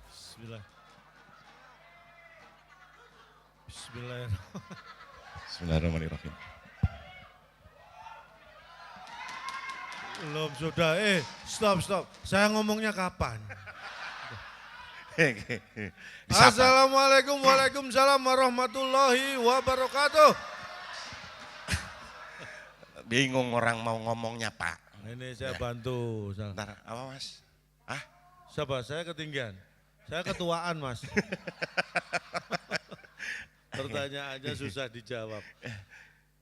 Bismillah. Bismillahirrahmanirrahim. Bismillahirrahmanirrahim. Belum sudah, stop. Saya ngomongnya kapan? Disapa. Assalamualaikum, waalaikumsalam warahmatullahi wabarakatuh. Bingung orang mau ngomongnya Pak. Ini saya Ya. bantu. Bentar, apa Mas? Ah, Siapa? Saya ketinggian. Saya ketuaan Mas. Pertanyaannya susah dijawab.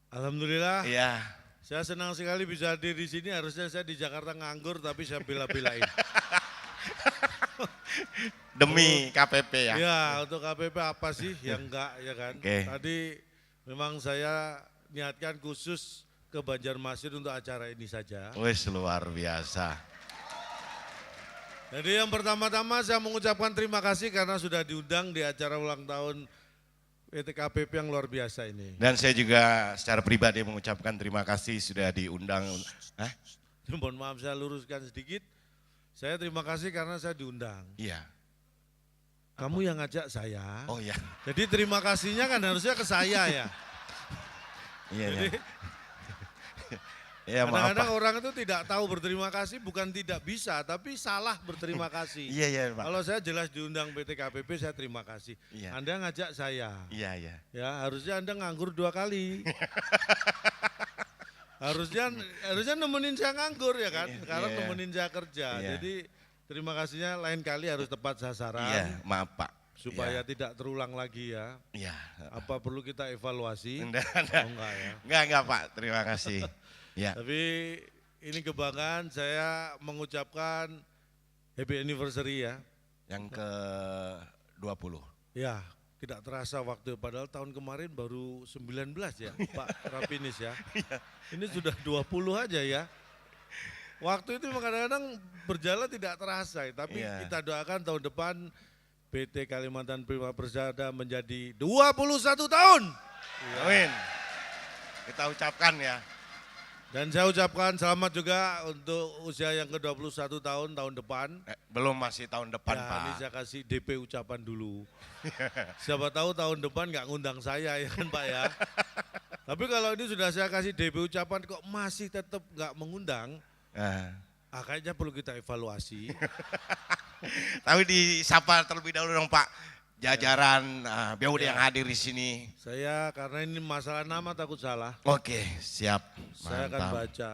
Alhamdulillah. iya. Saya senang sekali bisa hadir di sini. Harusnya saya di Jakarta nganggur, tapi saya bela-belain. Demi KPP ya. Ya, untuk KPP apa sih yang enggak, ya kan? Oke. Tadi memang saya niatkan khusus ke Banjarmasin untuk acara ini saja. Wes luar biasa. Jadi yang pertama-tama saya mengucapkan terima kasih karena sudah diundang di acara ulang tahun PT KPP yang luar biasa ini. Dan saya juga secara pribadi mengucapkan terima kasih sudah diundang. Hah? Mohon maaf saya luruskan sedikit. Saya terima kasih karena saya diundang. Iya. Kamu yang ngajak saya. Oh iya. Jadi terima kasihnya kan harusnya ke saya ya. Iya. Jadi Iya. Ya maaf kadang-kadang Pak. orang itu tidak tahu berterima kasih, bukan tidak bisa, tapi salah berterima kasih. Iya Pak. Kalau saya jelas diundang PT KPP, saya terima kasih. Iya. Anda ngajak saya, Iya. ya harusnya Anda nganggur 2 kali. harusnya nemenin saya nganggur ya kan, sekarang Iya. nemenin saya kerja. Iya. Jadi terima kasihnya lain kali harus tepat sasaran. Iya, maaf Pak. Supaya tidak terulang lagi ya. Iya. Apa perlu kita evaluasi? Enggak. Oh, enggak ya. Enggak Pak, terima kasih. Ya. Tapi ini kebanggaan saya mengucapkan happy anniversary ya. Yang ke-20. Ya, tidak terasa waktu, padahal tahun kemarin baru 19 ya Pak Rapinis ya. Ini sudah 20 aja ya. Waktu itu kadang-kadang berjalan tidak terasa, tapi Iya. kita doakan tahun depan PT Kalimantan Prima Persada menjadi 21 tahun. Amin. Kita ucapkan ya. Dan saya ucapkan selamat juga untuk usia yang ke-21 tahun depan. Belum masih tahun depan Ya, Pak. ini saya kasih DP ucapan dulu. Siapa tahu tahun depan nggak ngundang saya ya kan Pak ya. Tapi kalau ini sudah saya kasih DP ucapan kok masih tetap nggak mengundang, kayaknya perlu kita evaluasi. Tapi disapa terlebih dahulu dong Pak. Jajaran BUD yang hadir di sini. Saya karena ini masalah nama takut salah. Oke, siap. Saya akan Mantap. baca.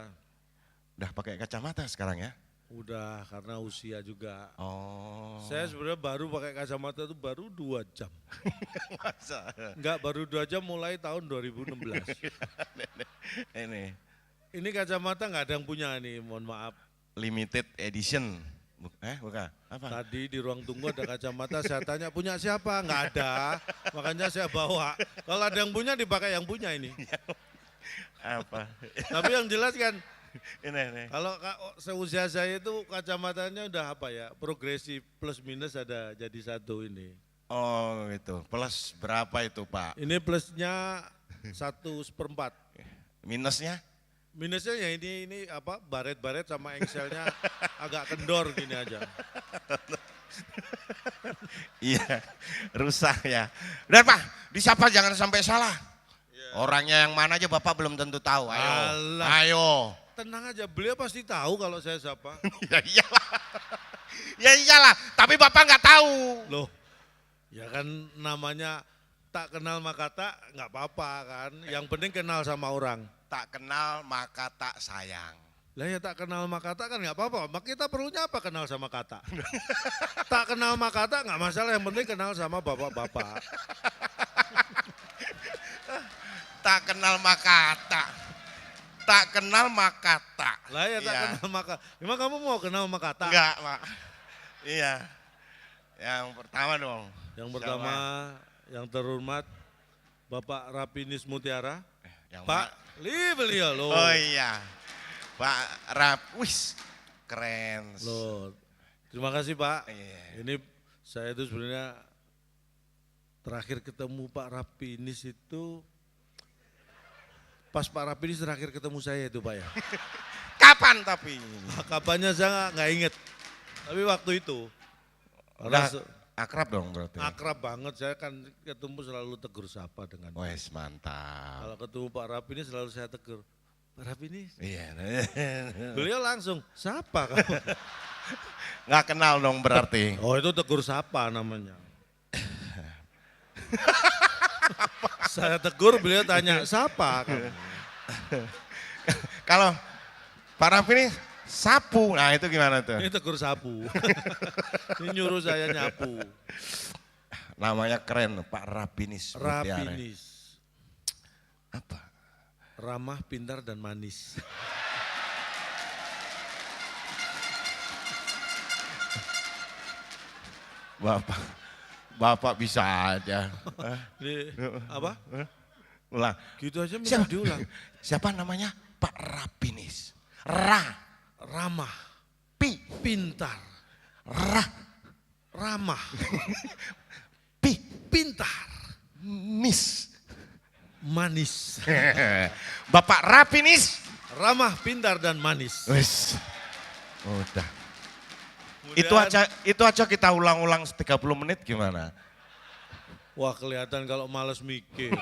Udah pakai kacamata sekarang ya? Udah karena usia juga. Oh. Saya sebenarnya baru pakai kacamata itu baru 2 jam. Masa? Enggak, baru 2 jam mulai tahun 2016. Ini Ini kacamata nggak ada yang punya nih, mohon maaf. limited edition. Bukan. Apa? Tadi di ruang tunggu ada kacamata, saya tanya punya siapa? Nggak ada, makanya saya bawa. Kalau ada yang punya dipakai yang punya ini. Apa? Tapi yang jelas kan, Ini. kalau seusia saya itu kacamatanya udah apa ya, progresif plus minus ada jadi satu ini. Oh gitu. Plus berapa itu Pak? Ini plusnya 1/4. Minusnya? Minusnya ya ini apa baret-baret sama engselnya agak kendor gini aja. Iya, rusak ya. Dan Pak, disapa jangan sampai salah. Orangnya yang mana aja Bapak belum tentu tahu. Ayo. Alah. Ayo. Tenang aja, beliau pasti tahu kalau saya siapa. Ya iyalah. Ya iyalah, tapi Bapak nggak tahu. Loh, ya kan namanya tak kenal maka tak nggak apa-apa kan. Yang penting kenal sama orang. Tak kenal maka tak sayang. Lah ya tak kenal maka tak kan nggak apa-apa. Maka kita perlunya apa kenal sama kata? Tak kenal maka tak nggak masalah. Yang penting kenal sama bapak-bapak. Tak kenal maka tak. Tak kenal maka tak. Lah ya tak Iya. kenal maka. Emang kamu mau kenal maka tak? Enggak Pak. Iya. Yang pertama dong. Yang pertama, yang terhormat Bapak Rapinis Mutiara. Yang Pak, beliau loh. Oh iya. Pak Rapwis. Keren. Loh, terima kasih Pak. Iya. Ini saya itu sebenarnya terakhir ketemu Pak Rapinis itu pas Pak Rapinis terakhir ketemu saya itu Pak ya. Kapan tapi? Kapannya saya nggak inget. Tapi waktu itu. Udah akrab dong berarti. Akrab banget, saya kan ketemu selalu tegur sapa dengan. Wes mantap. Kalau ketemu Pak Rapinis selalu saya tegur. Pak Rapinis? Iya. Beliau langsung, siapa kamu? Nggak kenal dong berarti. Oh itu tegur sapa namanya. Saya tegur, beliau tanya, siapa kamu? Kalau Pak Rapinis sapu, nah itu gimana tuh? Ini tegur sapu. Ini nyuruh saya nyapu. Namanya keren, Pak Rapinis. Rapinis. Apa? Ramah, pintar, dan manis. Bapak bisa aja. Apa? Ulang. Gitu aja minta diulang. Siapa namanya? Pak Rapinis. Ramah. Pintar. Ramah. Pintar. Manis. Bapak Rapinis. Ramah, pintar, dan manis. Wes. Udah. Itu aja kita ulang-ulang 30 menit gimana? Wah kelihatan kalau males mikir.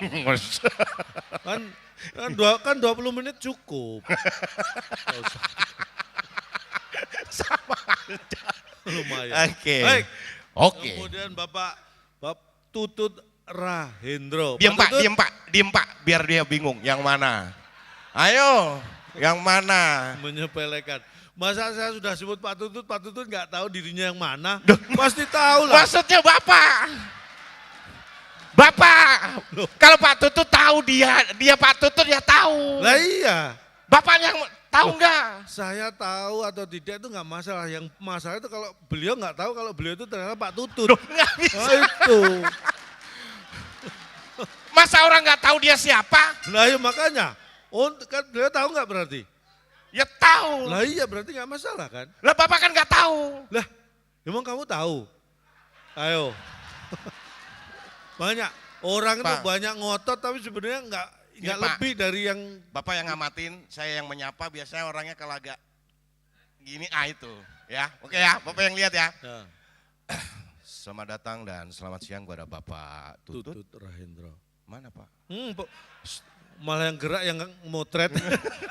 kan 20 menit cukup. Sama aja. Lumayan. Oke. Baik. Oke. Kemudian Bapak Tutut Rahendro. Diem Pak, biar dia bingung yang mana. Ayo, yang mana? Menyepelekan. Masa saya sudah sebut Pak Tutut nggak tahu dirinya yang mana? Pasti tahu lah. Maksudnya Bapak, kalau Pak Tutut tahu dia Pak Tutut ya tahu. Lah iya. Bapak yang tahu nggak? Saya tahu atau tidak itu nggak masalah. Yang masalah itu kalau beliau nggak tahu kalau beliau itu ternyata Pak Tutut. Nggak bisa. Nah, itu. Masa orang nggak tahu dia siapa? Nah ya makanya. Oh kan beliau tahu nggak berarti? Ya tahu. Lah iya berarti nggak masalah kan? Lah Bapak kan nggak tahu. Lah emang kamu tahu? Ayo. Banyak orang itu banyak ngotot tapi sebenarnya nggak lebih dari yang. Bapak yang ngamatin, saya yang menyapa, biasanya orangnya kalau agak gini itu ya. Oke ya, Bapak yang lihat ya. Selamat datang dan selamat siang kepada Bapak Tutut Rahendro. Mana Pak? Malah yang gerak yang motret.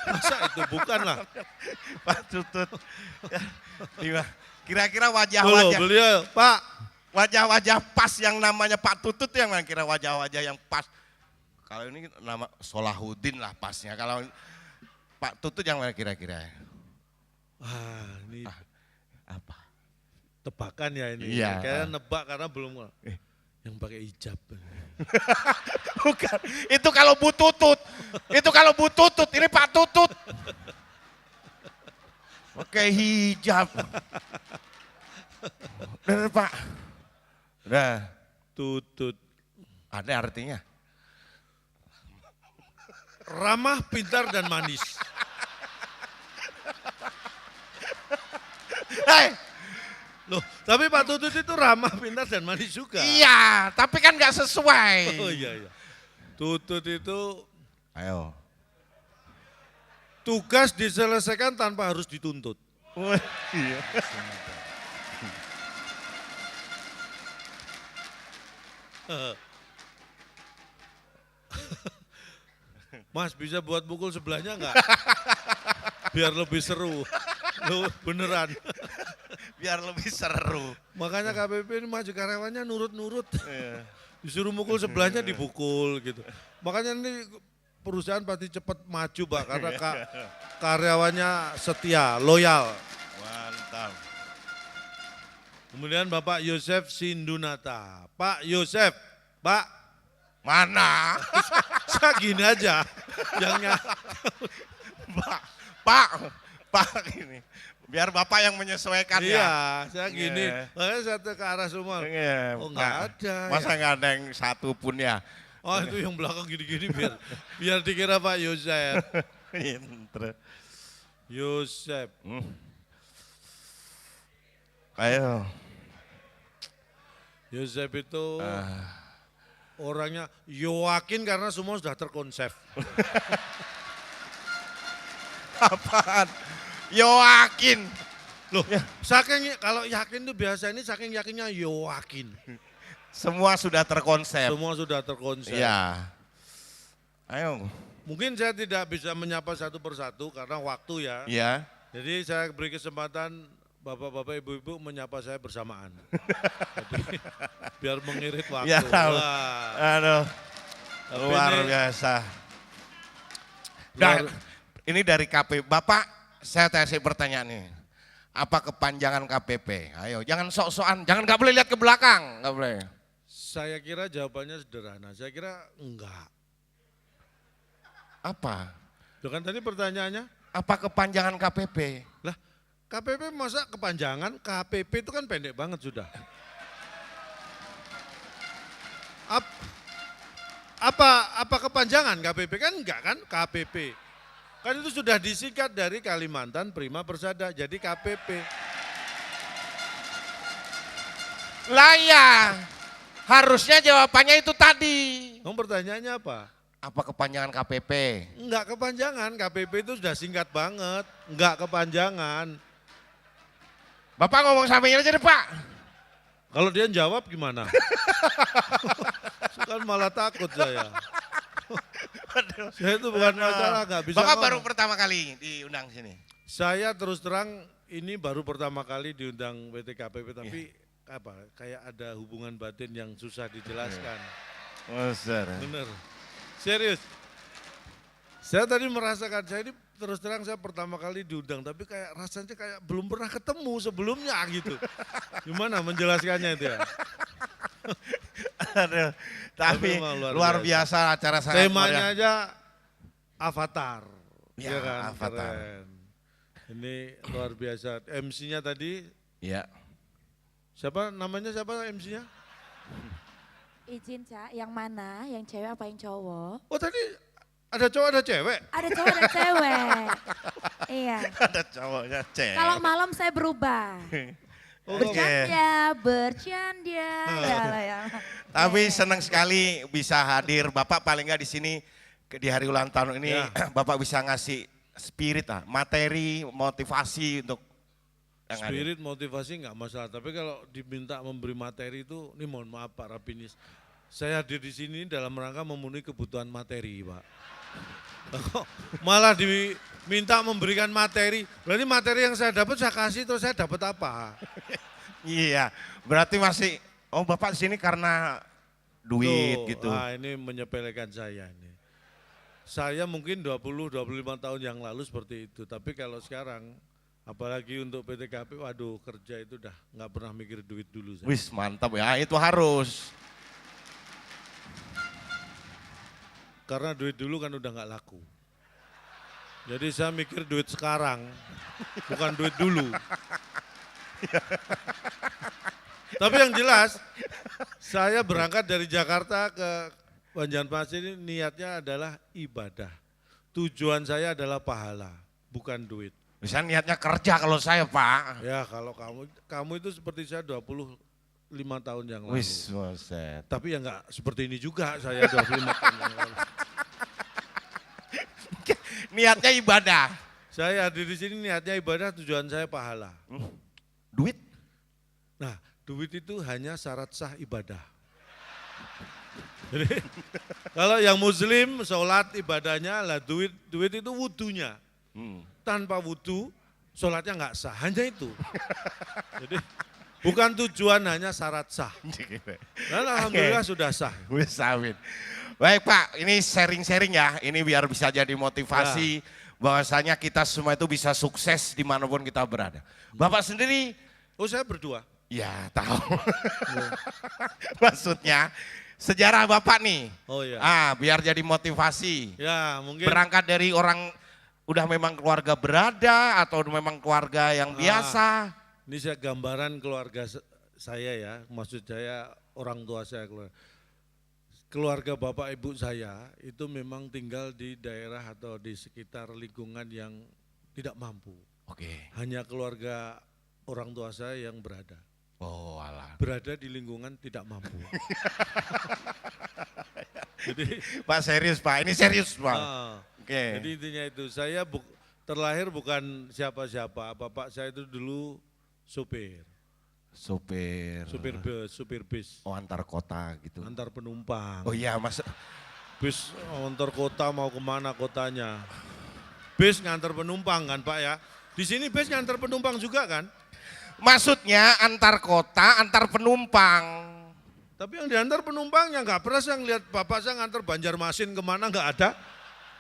Masa itu bukan lah. Pak Tutut. Kira-kira wajah-wajah. Beliau Pak. Wajah-wajah pas yang namanya Pak Tutut yang mana kira wajah-wajah yang pas. Kalau ini nama Solahuddin lah pasnya. Kalau Pak Tutut yang mana kira-kira? Ini apa? Tebakan ya ini. Iya. Kayaknya nebak karena belum yang pakai hijab. Bukan. Itu kalau Bu Tutut. Ini Pak Tutut. Pakai hijab. Udah Pak. Udah. Tutut. Ada artinya. Ramah, pintar, dan manis. Hei. Loh, tapi Pak Tutut itu ramah, pintar, dan manis juga. Iya, tapi kan nggak sesuai. Oh iya. Tutut itu ayo. Tugas diselesaikan tanpa harus dituntut. Iya. Mas bisa buat pukul sebelahnya enggak? Biar lebih seru. Loh, beneran. Biar lebih seru. Makanya KPP ini maju karyawannya nurut-nurut. Disuruh mukul sebelahnya dipukul gitu. Makanya ini perusahaan pasti cepat maju Pak karena karyawannya setia, loyal. Mantap. Kemudian Bapak Yosef Sindunata. Pak Yosef, Pak. Mana? Saya gini aja. Pak ini. Biar Bapak yang menyesuaikan ya. Iya, saya gini. Makanya saya ke arah semua. Oh enggak ada. Masa enggak ada yang satu pun ya? Oh itu yang belakang gini-gini biar dikira Pak Yosef. Yosef. Ayo. Yosef itu orangnya yakin karena semua sudah terkonsep. Apaan? Yoakin. Loh, saking kalau yakin tuh biasa ini saking yakinnya yakin. Semua sudah terkonsep. Semua sudah terkonsep. Iya. Ayo. Mungkin saya tidak bisa menyapa satu persatu karena waktu ya. Iya. Jadi saya beri kesempatan bapak-bapak, ibu-ibu menyapa saya bersamaan. Jadi biar mengirit waktu. Ya, Wah. aduh. Luar biasa. Dan ini dari KP. Bapak, saya kasih pertanyaan nih. Apa kepanjangan KPP? Ayo, jangan sok-sokan, jangan nggak boleh lihat ke belakang, nggak boleh. Saya kira jawabannya sederhana. Saya kira enggak. Apa? Loh kan tadi pertanyaannya, Apa kepanjangan KPP? lah KPP masa kepanjangan? KPP itu kan pendek banget sudah. Apa kepanjangan KPP? Kan enggak kan KPP. Kan itu sudah disingkat dari Kalimantan Prima Persada, jadi KPP. Lah ya, harusnya jawabannya itu tadi. Kamu pertanyaannya apa? Apa kepanjangan KPP? Enggak kepanjangan, KPP itu sudah singkat banget. Enggak kepanjangan. Bapak ngomong sampingnya aja deh Pak. Kalau dia jawab gimana? Kan malah takut saya. Saya itu bukan masalah, nggak bisa Bapak ngomong. baru pertama kali diundang sini. Saya terus terang ini baru pertama kali diundang PTKPP, tapi apa? Kayak ada hubungan batin yang susah dijelaskan. Bener. Serius. Saya tadi merasakan, saya ini terus terang saya pertama kali diundang, tapi kayak rasanya kayak belum pernah ketemu sebelumnya gitu. Gimana menjelaskannya itu ya? Aduh, tapi luar biasa acara saya. Temanya aja Avatar. Ya, kan? Avatar. Keren. Ini luar biasa. MC-nya tadi, Ya. siapa namanya siapa MC-nya? Izin Cak, yang mana? Yang cewek apa yang cowok? Oh tadi ada cowok ada cewek? Ada cowok dan cewek. Iya. Ada cowoknya cewek. Kalau malam saya berubah. Oke. Bercanda. Ya lah ya. Tapi senang sekali bisa hadir. Bapak paling nggak di sini di hari ulang tahun ini Bapak bisa ngasih spirit lah, materi, motivasi untuk yang hadir. Spirit motivasi nggak masalah, tapi kalau diminta memberi materi itu, ini mohon maaf Pak Rapinis, saya hadir di sini dalam rangka memenuhi kebutuhan materi Pak. Malah diminta memberikan materi, berarti materi yang saya dapat saya kasih terus saya dapat apa? Iya, berarti masih, oh Bapak di sini karena duit Tuh, gitu. Ah, ini menyepelekan saya ini. Saya mungkin 20-25 tahun yang lalu seperti itu, tapi kalau sekarang apalagi untuk PTKP, waduh kerja itu udah nggak pernah mikir duit dulu. Saya. Wis mantap ya, itu harus. Karena duit dulu kan udah nggak laku. Jadi saya mikir duit sekarang, bukan duit dulu. Tapi yang jelas, saya berangkat dari Jakarta ke Banjarmasin ini niatnya adalah ibadah. Tujuan saya adalah pahala, bukan duit. Bisa niatnya kerja kalau saya Pak. Ya kalau kamu itu seperti saya 25 tahun yang lalu. Wis, buset. Tapi ya nggak seperti ini juga saya 25 tahun yang lalu. Niatnya ibadah. Saya hadir di sini niatnya ibadah, tujuan saya pahala. Duit? Nah, duit itu hanya syarat sah ibadah. Jadi kalau yang muslim sholat ibadahnya lah duit itu wudunya. Tanpa wudu sholatnya nggak sah, hanya itu. Jadi bukan tujuan, hanya syarat sah. Dan alhamdulillah sudah sah. Wis amin. Baik Pak, ini sharing-sharing ya, ini biar bisa jadi motivasi bahwasanya kita semua itu bisa sukses dimanapun kita berada. Bapak sendiri? Oh saya berdua. Ya tahu. Maksudnya sejarah Bapak nih. Oh iya. Biar jadi motivasi. Ya mungkin. Berangkat dari orang udah memang keluarga berada atau memang keluarga yang biasa. Ini saya gambaran keluarga saya ya, maksud saya orang tua saya. Keluarga bapak ibu saya itu memang tinggal di daerah atau di sekitar lingkungan yang tidak mampu. Oke. Hanya keluarga orang tua saya yang berada. Oh alah. Berada di lingkungan tidak mampu. Jadi Pak serius Pak, ini serius Pak. Jadi intinya itu terlahir bukan siapa-siapa. Bapak saya itu dulu supir. Supir bis. Oh, antar kota gitu. Antar penumpang. Oh iya, Mas. Bis antar kota mau kemana kotanya. Bis ngantar penumpang kan Pak ya. Di sini bis ngantar penumpang juga kan? Maksudnya antar kota, antar penumpang. Tapi yang diantar penumpangnya nggak pernah saya ngeliat bapak saya ngantar Banjarmasin kemana nggak ada.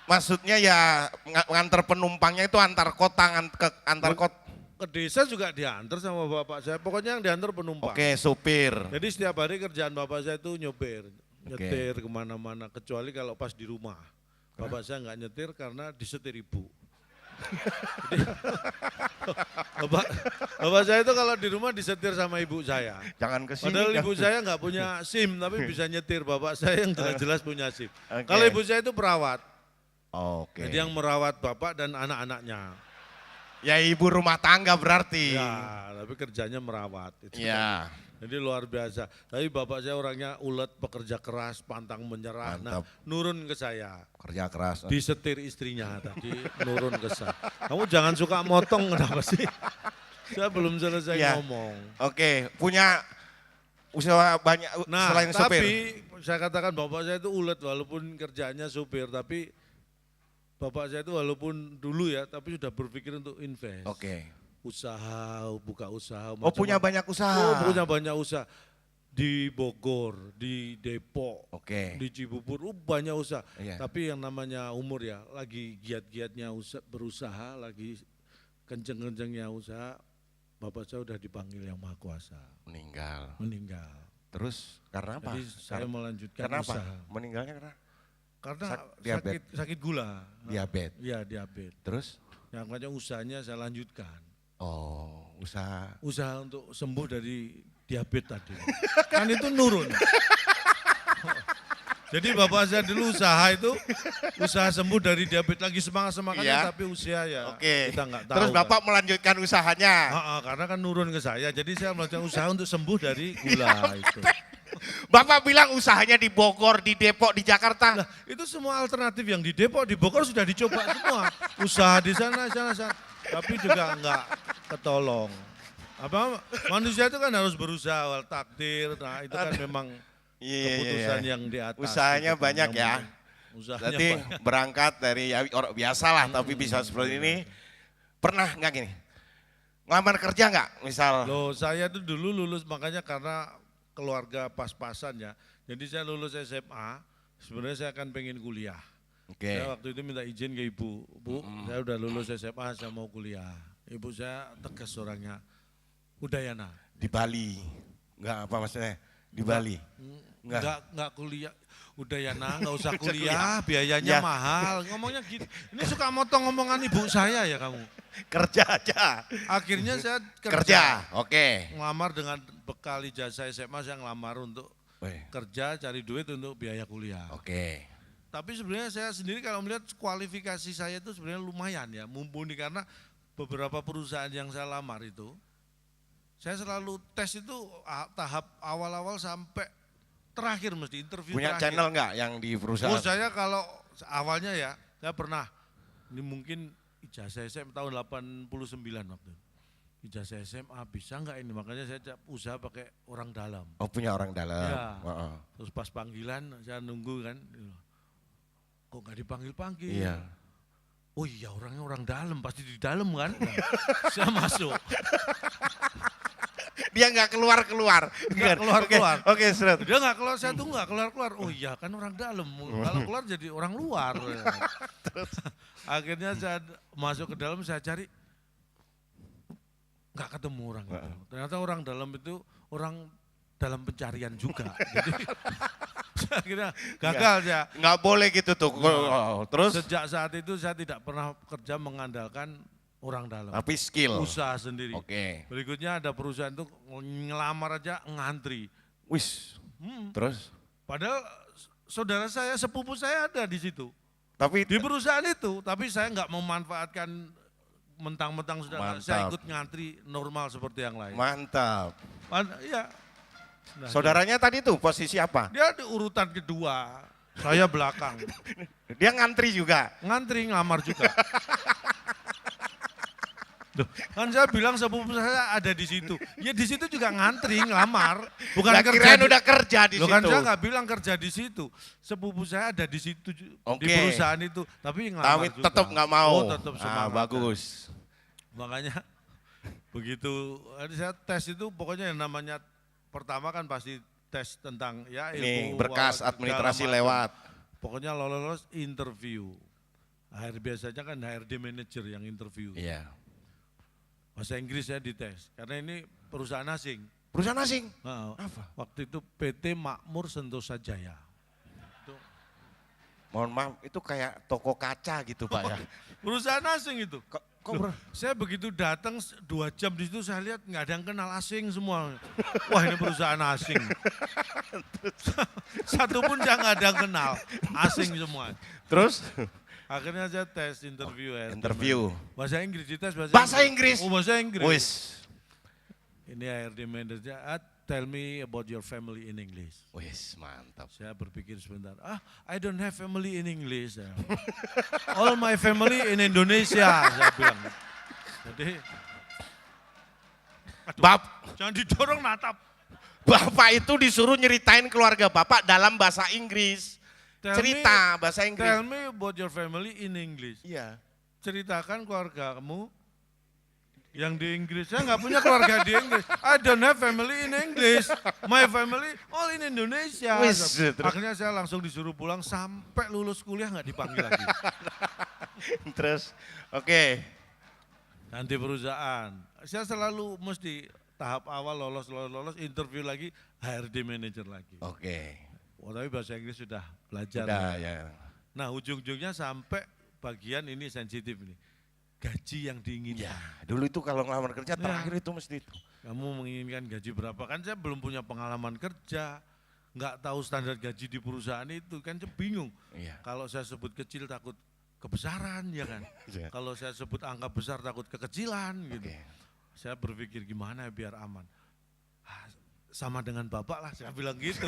Maksudnya ya ngantar penumpangnya itu antar kota, antar kota. Ke desa juga diantar sama bapak saya, pokoknya yang diantar penumpang. Oke, supir. Jadi setiap hari kerjaan bapak saya itu nyopir, nyetir kemana-mana, kecuali kalau pas di rumah. Bapak saya nggak nyetir karena disetir ibu. Jadi, bapak saya itu kalau di rumah disetir sama ibu saya. Jangan kesini. Padahal ibu saya nggak punya SIM tapi bisa nyetir. Bapak saya yang jelas-jelas punya SIM. Okay. Kalau ibu saya itu perawat. Oke. Jadi yang merawat bapak dan anak-anaknya. Ya ibu rumah tangga berarti. Ya, tapi kerjanya merawat. Itu ya. Jadi luar biasa. Tapi bapak saya orangnya ulet, pekerja keras, pantang menyerah. Mantap. Nah, nurun ke saya. Kerja keras. Disetir istrinya tadi, nurun ke saya. Kamu jangan suka motong, kenapa sih? Saya belum selesai ngomong. Oke, punya usaha banyak selain supir. Tapi saya katakan bapak saya itu ulet walaupun kerjaannya supir, tapi bapak saya itu walaupun dulu ya, tapi sudah berpikir untuk invest. Oke. Usaha, buka usaha. Oh punya banyak usaha. Oh punya banyak usaha. Di Bogor, di Depok, di Cibubur, banyak usaha. Iya. Tapi yang namanya umur ya, lagi giat-giatnya berusaha, lagi kenceng-kencengnya usaha, bapak saya udah dipanggil Yang Maha Kuasa. Meninggal. Terus karena apa? Jadi saya melanjutkan karena usaha. Apa? Meninggalnya karena sakit gula. Diabetes. Iya, diabetes. Terus? Yang makanya usahanya saya lanjutkan. Oh, usaha. Usaha untuk sembuh dari diabetes tadi. Kan itu nurun. Jadi bapak saya dulu usaha sembuh dari diabetes, lagi semangat-semangatnya tapi usia ya kita nggak tahu. Terus bapak melanjutkan usahanya? Karena kan nurun ke saya, jadi saya melanjutkan usaha untuk sembuh dari gula itu. Bapak bilang usahanya di Bogor, di Depok, di Jakarta. Nah, itu semua alternatif yang di Depok, di Bogor sudah dicoba semua. Usaha di sana. Tapi juga enggak ketolong. Manusia itu kan harus berusaha, takdir. Nah, itu kan memang keputusan yang di atas. Usahanya gitu, banyak ya. Berarti berangkat dari orang biasa lah, tapi bisa seperti ini. Pernah enggak gini? Ngelamar kerja enggak? Misal. Loh, saya tuh dulu lulus makanya karena keluarga pas-pasan ya. Jadi saya lulus SMA, sebenarnya saya akan pengen kuliah. Saya waktu itu minta izin ke ibu, Bu, saya udah lulus SMA, saya mau kuliah. Ibu saya tegas orangnya, Udayana. Di Bali, enggak apa maksudnya? Di Bali? Enggak kuliah, Udayana enggak usah kuliah, biayanya mahal. Ngomongnya gitu, ini suka motong omongan ibu saya ya kamu. Kerja aja. Akhirnya saya kerja. Ngelamar dengan bekal ijazah SMA, saya ngelamar untuk kerja, cari duit untuk biaya kuliah. Tapi sebenarnya saya sendiri kalau melihat kualifikasi saya itu sebenarnya lumayan ya, mumpuni karena beberapa perusahaan yang saya lamar itu, saya selalu tes itu tahap awal-awal sampai terakhir mesti interview. Punya terakhir. Channel enggak yang di perusahaan? Oh saya kalau awalnya ya, saya pernah, ini mungkin ijazah SMA tahun 89 waktu itu. Ijazah SMA bisa enggak ini, makanya saya usaha pakai orang dalam. Oh punya orang dalam. Ya. Terus pas panggilan saya nunggu kan, kok nggak dipanggil-panggil? Iya. Oh iya orangnya orang dalam, pasti di dalam kan? Saya masuk. Dia nggak keluar-keluar. Nggak keluar-keluar. Oke, Seret. Dia nggak keluar, saya tuh nggak keluar-keluar. Oh iya kan orang dalam, kalau keluar jadi orang luar. Terus akhirnya saya masuk ke dalam, saya cari, nggak ketemu orang itu. Ternyata orang dalam itu orang dalam pencarian juga. Jadi saya kira gagal ya. Nggak boleh gitu tuh. Terus sejak saat itu saya tidak pernah kerja mengandalkan orang dalam. Tapi skill. Usaha sendiri. Berikutnya ada perusahaan itu ngelamar aja ngantri. Wis. Terus? Padahal saudara saya, sepupu saya ada di situ. Tapi di perusahaan itu, tapi saya nggak memanfaatkan mentang-mentang sudah saya ikut ngantri normal seperti yang lain. Mantap. Iya. Nah, saudaranya tadi tuh posisi apa? Dia di urutan kedua, saya belakang. Dia ngantri juga? Ngantri, ngelamar juga. Loh, kan saya bilang sepupu saya ada di situ. Ya di situ juga ngantri, ngelamar. Bukan Lah, kerja kirain udah kerja di Loh, situ. kan saya nggak bilang kerja di situ. Sepupu saya ada di situ, di perusahaan itu. Tapi ngelamar Tapi juga. tetap nggak mau. Oh, tetap semangat. Bagus. Makanya begitu saya tes itu pokoknya yang namanya pertama kan pasti tes tentang ya Nih, ilmu. berkas administrasi lewat. Pokoknya lolos interview. Biasanya kan HRD manager yang interview. Iya. Bahasa Inggris saya dites, karena ini perusahaan asing. Perusahaan asing? Nah, Apa? waktu itu PT Makmur Sentosa Jaya. Mohon maaf, itu kayak toko kaca gitu Pak ya. Perusahaan asing itu. Kok Saya begitu datang 2 jam di situ saya lihat nggak ada yang kenal, asing semua. Wah ini perusahaan asing. Satu pun saya nggak ada yang kenal, asing semua. Terus? Akhirnya saya tes interview ya. Interview. Bahasa Inggris, dites Bahasa Inggris? Oh bahasa Inggris. Wis. Ini HRD manager, tell me about your family in English. Wis, mantap. Saya berpikir sebentar, I don't have family in English. All my family in Indonesia, saya bilang. Jadi, jangan didorong natap. Bapak itu disuruh nyeritain keluarga Bapak dalam bahasa Inggris. Cerita bahasa Inggris. Tell me about your family in English. Iya. Ceritakan keluarga kamu yang di Inggris. Saya nggak punya keluarga di Inggris. I don't have family in English. My family all in Indonesia. Wis, Akhirnya saya langsung disuruh pulang sampai lulus kuliah nggak dipanggil lagi. Terus, oke. Nanti perusahaan. Saya selalu mesti tahap awal lolos, interview lagi, HRD manager lagi. Oke. Oh, tapi bahasa Inggris sudah belajar. Udah ya. Nah ujung-ujungnya sampai bagian ini sensitif nih. Gaji yang diinginkan. Ya, dulu itu kalau ngelamar kerja terakhir itu mesti itu. Kamu menginginkan gaji berapa? Kan saya belum punya pengalaman kerja. Nggak tahu standar gaji di perusahaan itu. Kan saya bingung. Iya. Kalau saya sebut kecil takut kebesaran ya kan. Iya. Kalau saya sebut angka besar takut kekecilan gitu. Oke. Saya berpikir gimana biar aman. Sama dengan Bapak lah, saya bilang gitu.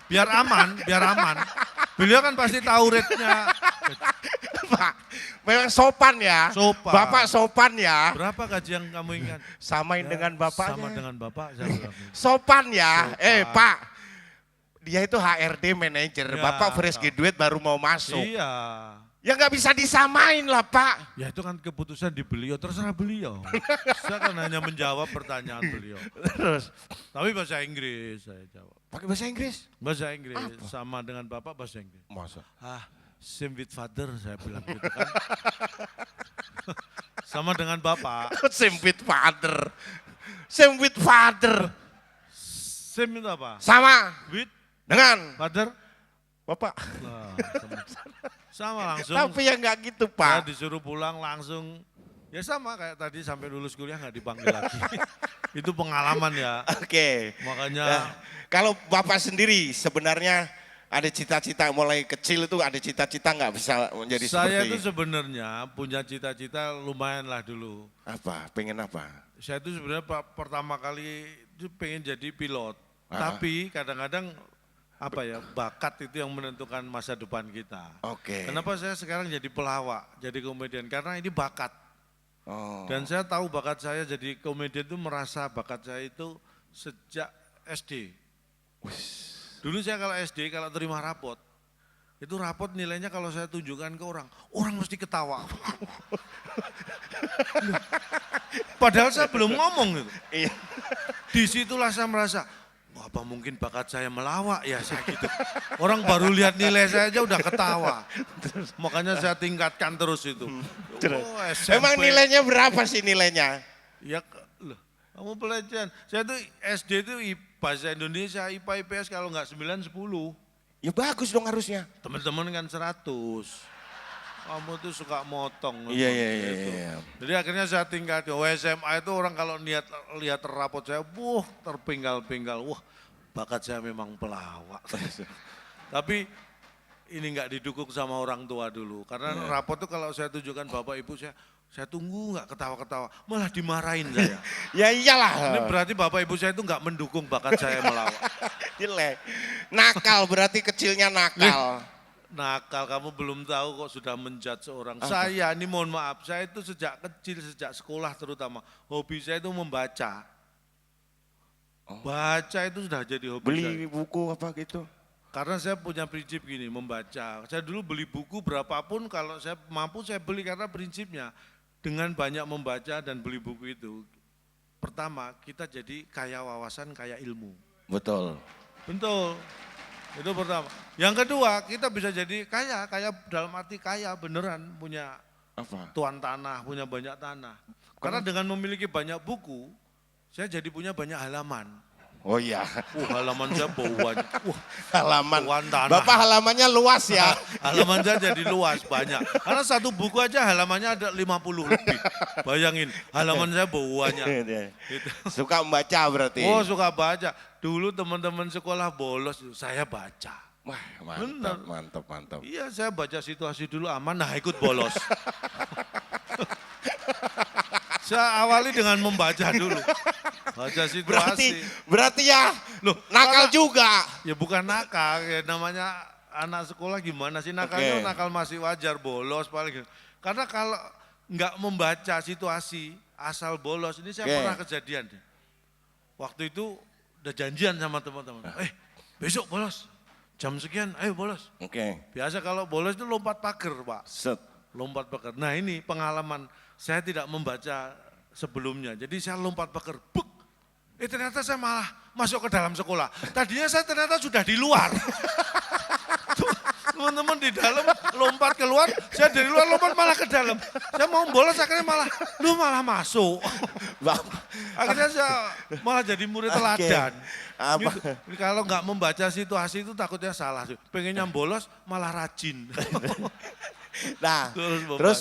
Biar aman, biar aman. Beliau kan pasti tahu rate-nya. Pak, memang sopan ya. Sopan. Bapak sopan ya. Berapa gaji yang kamu inginkan? Samain dengan bapaknya. Sama dengan Bapak, saya bilang gitu. Sopan ya. Sopan. Pak, dia itu HRD manager. Ya, Bapak fresh graduate baru mau masuk. Iya. Ya nggak bisa disamain lah Pak. Ya itu kan keputusan di beliau, terserah beliau. Saya kan hanya menjawab pertanyaan beliau. Terus, Tapi bahasa Inggris saya jawab. pakai bahasa Inggris? Bahasa Inggris, Apa? sama dengan Bapak bahasa Inggris. Masa? Same with father, saya bilang gitu kan. Sama dengan Bapak. Same with father. Same with father. Same itu apa? Sama With dengan father? Bapak. Lah, sama langsung. Tapi ya nggak gitu Saya Pak. disuruh pulang langsung. Ya sama kayak tadi sampai lulus kuliah nggak dipanggil lagi. Itu pengalaman ya. Oke. Makanya Nah, kalau Bapak sendiri sebenarnya ada cita-cita mulai kecil itu ada cita-cita nggak bisa menjadi saya seperti itu sebenarnya punya cita-cita lumayan lah dulu. apa? Pengen apa? Saya itu sebenarnya pertama kali itu pengen jadi pilot. Ah. Tapi kadang-kadang apa ya, bakat itu yang menentukan masa depan kita. Oke. Kenapa saya sekarang jadi pelawak, jadi komedian? Karena ini bakat. Oh. Dan saya tahu bakat saya jadi komedian itu merasa bakat saya itu sejak SD. Dulu saya kalau SD, kalau terima rapot, itu rapot nilainya kalau saya tunjukkan ke orang, orang mesti ketawa. Padahal saya belum ngomong gitu. Iya. Disitulah saya merasa, wah, apa mungkin bakat saya melawak ya saya gitu. Orang baru lihat nilai saya aja udah ketawa. Makanya saya tingkatkan terus itu. Oh, SMP. Emang nilainya berapa sih nilainya? Ya, loh, kamu pelecehan. Saya tuh SD itu bahasa Indonesia, IPA, IPS kalau nggak 9, 10. Ya bagus dong harusnya. Teman-teman kan 100. Kamu tuh suka motong. Iya. Jadi akhirnya saya tingkat. SMA itu orang kalau lihat rapot saya, terpinggal-pinggal. Wah, bakat saya memang pelawak. Tapi ini nggak didukung sama orang tua dulu. Karena rapot tuh kalau saya tunjukkan bapak ibu saya tunggu nggak ketawa-ketawa. Malah dimarahin saya. Ya iyalah. Ini berarti bapak ibu saya itu nggak mendukung bakat saya melawak. Jelek. Nakal berarti kecilnya nakal. nakal, kamu belum tahu kok sudah menjudge seorang. Saya ini mohon maaf, saya itu sejak kecil, sejak sekolah terutama, hobi saya itu membaca. Baca itu sudah jadi hobi saya. Beli buku apa gitu? Karena saya punya prinsip gini, membaca. Saya dulu beli buku berapapun, kalau saya mampu saya beli karena prinsipnya. Dengan banyak membaca dan beli buku itu, pertama kita jadi kaya wawasan, kaya ilmu. Betul. Betul, itu pertama. Yang kedua, kita bisa jadi kaya dalam arti kaya beneran punya Apa? tuan tanah, punya banyak tanah. Karena dengan memiliki banyak buku, saya jadi punya banyak halaman. Oh iya. Halaman saya bauan. Halaman. Tuan tanah. Bapak halamannya luas ya. Halaman saya jadi luas banyak. Karena satu buku aja halamannya ada 50 lebih. Bayangin, halaman saya bauannya. Gitu. Suka membaca berarti. Oh, suka baca. Dulu teman-teman sekolah bolos, saya baca. Wah, mantap, Bener. mantap, mantap. Iya, saya baca situasi dulu aman, nah ikut bolos. Saya awali dengan membaca dulu. Baca situasi. Berarti ya Loh, nakal karena- juga. Ya bukan nakal, ya namanya anak sekolah gimana sih nakalnya? Oke. Nakal masih wajar, bolos paling. Karena kalau nggak membaca situasi, asal bolos, ini saya Oke. pernah kejadian. Waktu itu udah janjian sama teman-teman. Besok bolos, jam sekian, ayo bolos. Oke. Biasa kalau bolos itu lompat pagar, Pak. Set. Lompat pagar. Nah ini pengalaman, saya tidak membaca sebelumnya. Jadi saya lompat pagar, buk. Ternyata saya malah masuk ke dalam sekolah. Tadinya saya ternyata sudah di luar. Teman-teman di dalam lompat keluar, saya dari luar lompat malah ke dalam. Saya mau bolos akhirnya malah masuk. Akhirnya saya malah jadi murid teladan. Apa? Gitu. Kalau nggak membaca situasi itu takutnya salah. Pengennya bolos malah rajin. Nah, Terus terus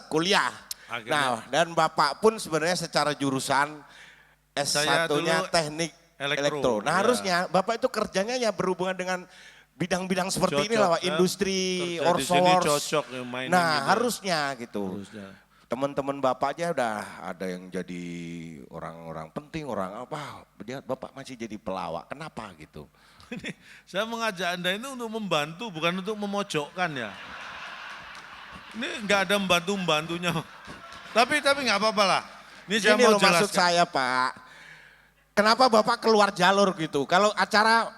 kuliah. Akhirnya. Nah, dan Bapak pun sebenarnya secara jurusan Saya S1-nya dulu teknik elektro, elektro. Nah, ya. harusnya Bapak itu kerjanya ya berhubungan dengan bidang-bidang seperti Cocok, ini lah, Pak. ya. Industri, Kerja di sini outsource. cocok ya, mining Nah, gitu. harusnya gitu. Harusnya. Teman-teman Bapak aja udah ada yang jadi orang-orang penting, orang apa. Bapak masih jadi pelawak. Kenapa gitu? Saya mengajak Anda ini untuk membantu, bukan untuk memojokkan ya. Ini nggak ada membantunya. Tapi nggak apa-apa lah. Ini saya Ini mau loh maksud jelaskan. saya, Pak. Kenapa Bapak keluar jalur gitu? Kalau acara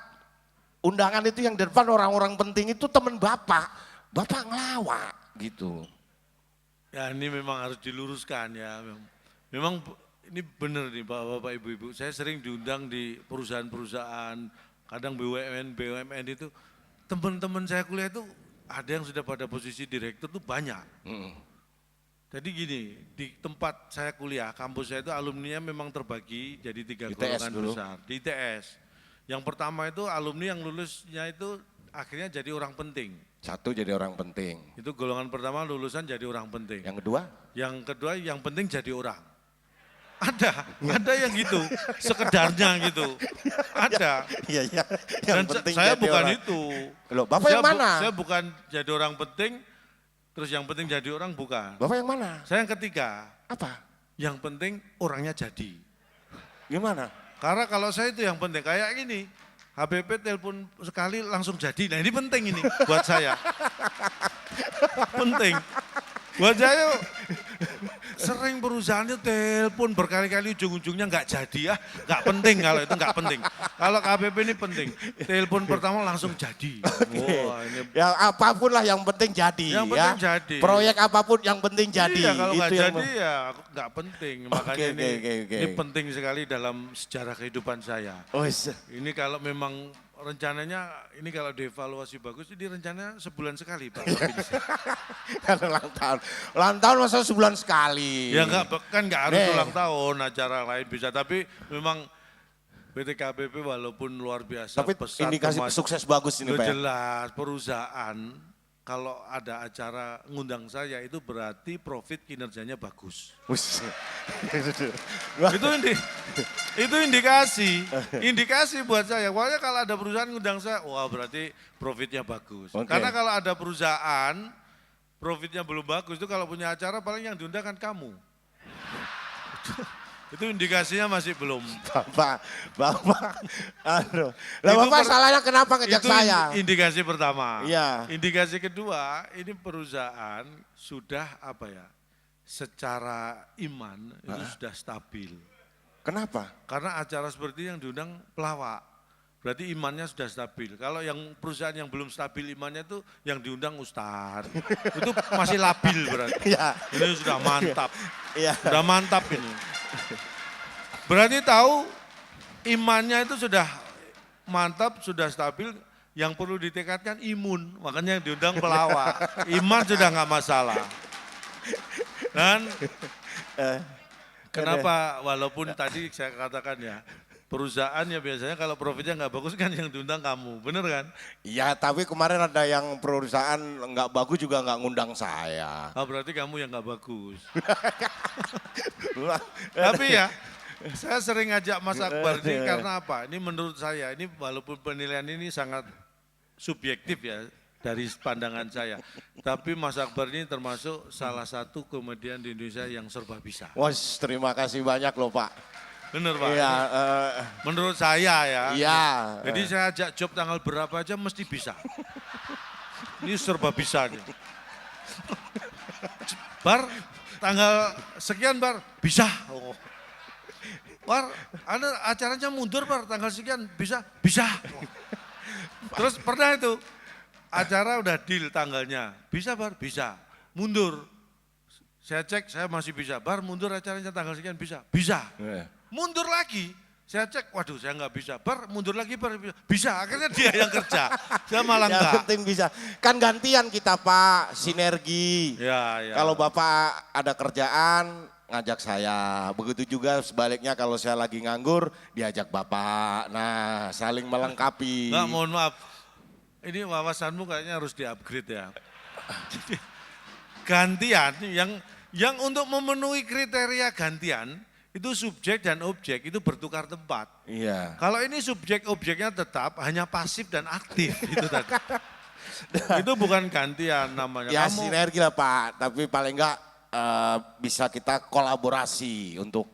undangan itu yang di depan orang-orang penting itu teman Bapak. Bapak ngelawak gitu. Ya ini memang harus diluruskan ya. Memang ini benar nih Bapak Ibu-Ibu. Saya sering diundang di perusahaan-perusahaan, kadang BUMN itu. Teman-teman saya kuliah itu ada yang sudah pada posisi direktur tuh banyak. Jadi gini, di tempat saya kuliah, kampus saya itu alumninya memang terbagi jadi 3 ITS golongan dulu. besar. Di ITS. Yang pertama itu alumni yang lulusnya itu akhirnya jadi orang penting. Satu jadi orang penting. Itu golongan pertama lulusan jadi orang penting. Yang kedua? Yang kedua yang penting jadi orang. Ada yang gitu, sekedarnya gitu. Ada. Iya, iya. Dan saya bukan itu. Loh, Bapak yang mana? Saya bukan jadi orang penting, terus yang penting jadi orang bukan. Bapak yang mana? Saya yang ketiga, Apa? yang penting orangnya jadi. Gimana? Karena kalau saya itu yang penting, kayak gini, HBP telepon sekali langsung jadi. Nah ini penting ini buat saya. Penting. Buat saya sering perusahaannya telepon berkali-kali ujung-ujungnya nggak jadi ya. Nggak penting kalau itu nggak penting. Kalau KBP ini penting. Telepon pertama langsung jadi. Wah, ini Ya apapun lah yang penting jadi. Yang ya. penting jadi. Proyek apapun yang penting jadi. Iya, kalau nggak Itu yang jadi ya nggak penting. Makanya oke. ini penting sekali dalam sejarah kehidupan saya. Oh, Ini kalau memang rencananya, ini kalau dievaluasi bagus, ini rencananya sebulan sekali Pak. kan ulang tahun. Ulang tahun masa sebulan sekali. Ya kan nggak harus Nih. ulang tahun, acara lain bisa. Tapi memang PT KBP walaupun luar biasa Tapi pesat, indikasi kemajuan, sukses bagus ini Pak. Ya? jelas perusahaan kalau ada acara ngundang saya itu berarti profit kinerjanya bagus. Wus. Itu indikasi buat saya. Pokoknya kalau ada perusahaan ngundang saya, wah berarti profitnya bagus. Oke. Karena kalau ada perusahaan profitnya belum bagus itu kalau punya acara paling yang diundang kan kamu. Itu indikasinya masih belum. Bapak, aduh. Lah Itu Bapak salahnya kenapa ngejak itu saya? indikasi pertama. Iya. Indikasi kedua, ini perusahaan sudah apa ya, secara iman itu sudah stabil. Kenapa? Karena acara seperti yang diundang pelawak. Berarti imannya sudah stabil. Kalau yang perusahaan yang belum stabil imannya itu yang diundang ustadz. Itu masih labil berarti. Iya. Ini sudah mantap. Iya. Sudah mantap ini. Berarti tahu imannya itu sudah mantap, sudah stabil. Yang perlu ditingkatkan imun. Makanya yang diundang pelawak. Iman sudah nggak masalah. Dan kenapa walaupun tadi saya katakan ya, perusahaan ya biasanya kalau profitnya nggak bagus kan yang diundang kamu, bener kan? Iya, tapi kemarin ada yang perusahaan nggak bagus juga nggak ngundang saya. Oh, berarti kamu yang nggak bagus. Tapi ya, saya sering ngajak Mas Akbar ini karena apa? Ini menurut saya, ini walaupun penilaian ini sangat subjektif ya dari pandangan saya. Tapi Mas Akbar ini termasuk salah satu komedian di Indonesia yang serba bisa. Wah, terima kasih banyak loh Pak. Bener Pak? Iya. Menurut saya ya. Iya. Jadi saya ajak job tanggal berapa aja mesti bisa. Ini serba bisa nih. Bar, tanggal sekian Bar, bisa. Oh. Bar, ada acaranya mundur Bar, tanggal sekian, bisa? Bisa. Terus pernah itu, acara udah deal tanggalnya, bisa Bar? Bisa. Mundur. Saya cek, saya masih bisa. Bar, mundur acaranya tanggal sekian, bisa? Bisa. Mundur lagi, saya cek, waduh saya nggak bisa. Bar, mundur lagi Bar, bisa. Akhirnya dia yang kerja, saya malah Yang enggak. penting bisa. Kan gantian kita Pak, sinergi. Ya, ya. Kalau Bapak ada kerjaan, ngajak saya. Begitu juga sebaliknya kalau saya lagi nganggur, diajak Bapak. Nah, saling melengkapi. Nggak, mohon maaf. Ini wawasanmu kayaknya harus di-upgrade ya. Gantian yang untuk memenuhi kriteria gantian itu subjek dan objek itu bertukar tempat. Iya. Kalau ini subjek objeknya tetap hanya pasif dan aktif itu tadi. Itu bukan gantian namanya. Ya Kamu sinergi lah Pak, tapi paling enggak bisa kita kolaborasi untuk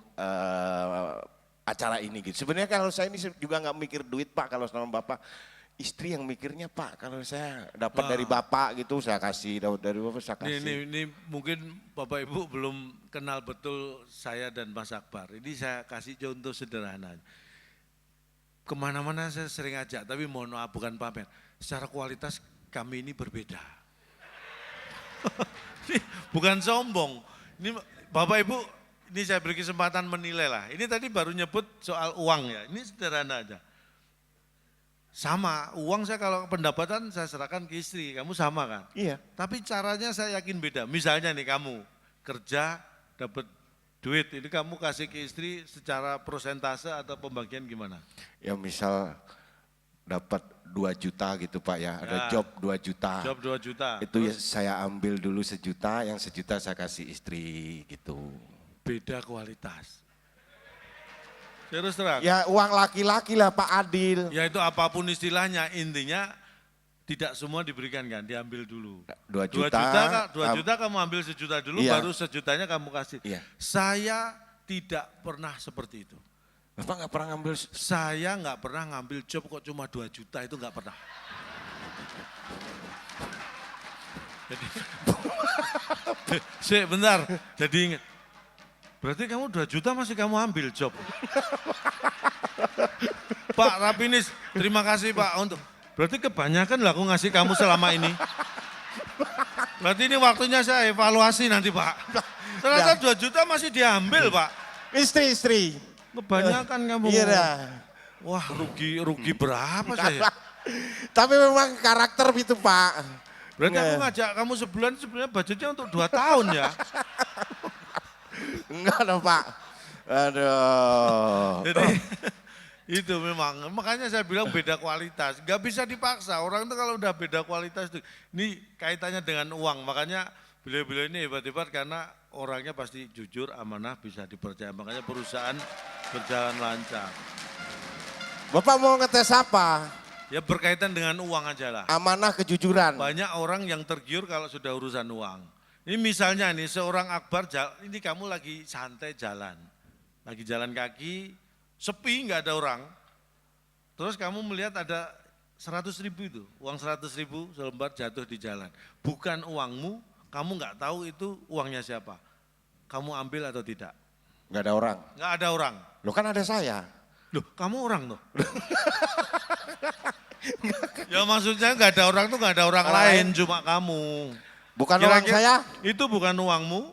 acara ini gitu. Sebenarnya kalau saya ini juga nggak mikir duit Pak, kalau sama Bapak. Istri yang mikirnya Pak, kalau saya dapat dari Bapak gitu saya kasih, dapat dari Bapak saya kasih. ini mungkin Bapak Ibu belum kenal betul saya dan Mas Akbar. Ini saya kasih contoh sederhana. Kemana-mana saya sering ajak, tapi mohon maaf bukan pamer. Secara kualitas kami ini berbeda. Ini bukan sombong. Ini Bapak Ibu, ini saya beri kesempatan menilai lah. Ini tadi baru nyebut soal uang ya, ini sederhana aja. Sama, uang saya kalau pendapatan saya serahkan ke istri, kamu sama kan? Iya. Tapi caranya saya yakin beda. Misalnya nih kamu kerja dapat duit, ini kamu kasih ke istri secara persentase atau pembagian gimana? Ya misal dapat 2 juta gitu Pak ya, ada job 2 juta. Job 2 juta. Itu ya saya ambil dulu 1 juta, yang 1 juta saya kasih istri gitu. Beda kualitas. Terus terang. Ya uang laki-laki lah Pak Adil. Ya itu apapun istilahnya, intinya tidak semua diberikan kan, diambil dulu. 2 2 juta. juta, 2 juta kamu ambil 1 juta dulu, Iya. baru 1 jutanya kamu kasih. Iya. Saya tidak pernah seperti itu. Bapak nggak pernah ngambil. Saya nggak pernah ngambil job kok cuma 2 juta, itu nggak pernah. Jadi, bentar, jadi ingat. Berarti kamu 2 juta masih kamu ambil job. Pak Rapinis, terima kasih Pak untuk. Berarti kebanyakan lah aku ngasih kamu selama ini. Berarti ini waktunya saya evaluasi nanti Pak. Ternyata 2 juta masih diambil Pak. Istri. Kebanyakan kamu. Iya. Wah rugi berapa saya? Tapi memang karakter itu Pak. Berarti aku ngajak kamu sebulan sebenarnya budgetnya untuk 2 tahun ya. Enggak dong Pak. Aduh. Jadi itu memang, makanya saya bilang beda kualitas. Gak bisa dipaksa, orang itu kalau udah beda kualitas itu. Ini kaitannya dengan uang, makanya beliau-beliau ini hebat-hebat karena orangnya pasti jujur, amanah, bisa dipercaya. Makanya perusahaan berjalan lancar. Bapak mau ngetes apa? Ya berkaitan dengan uang aja lah. Amanah kejujuran. Banyak orang yang tergiur kalau sudah urusan uang. Ini misalnya nih seorang Akbar, ini kamu lagi santai jalan. lagi jalan kaki, sepi nggak ada orang. Terus kamu melihat ada 100.000 itu, uang 100.000 selembar jatuh di jalan. Bukan uangmu, kamu nggak tahu itu uangnya siapa. Kamu ambil atau tidak? Nggak ada orang. Nggak ada orang. Loh kan ada saya. Loh kamu orang tuh. Ya maksudnya nggak ada orang tuh nggak ada orang lain, cuma kamu. Bukan uang saya? Itu bukan uangmu.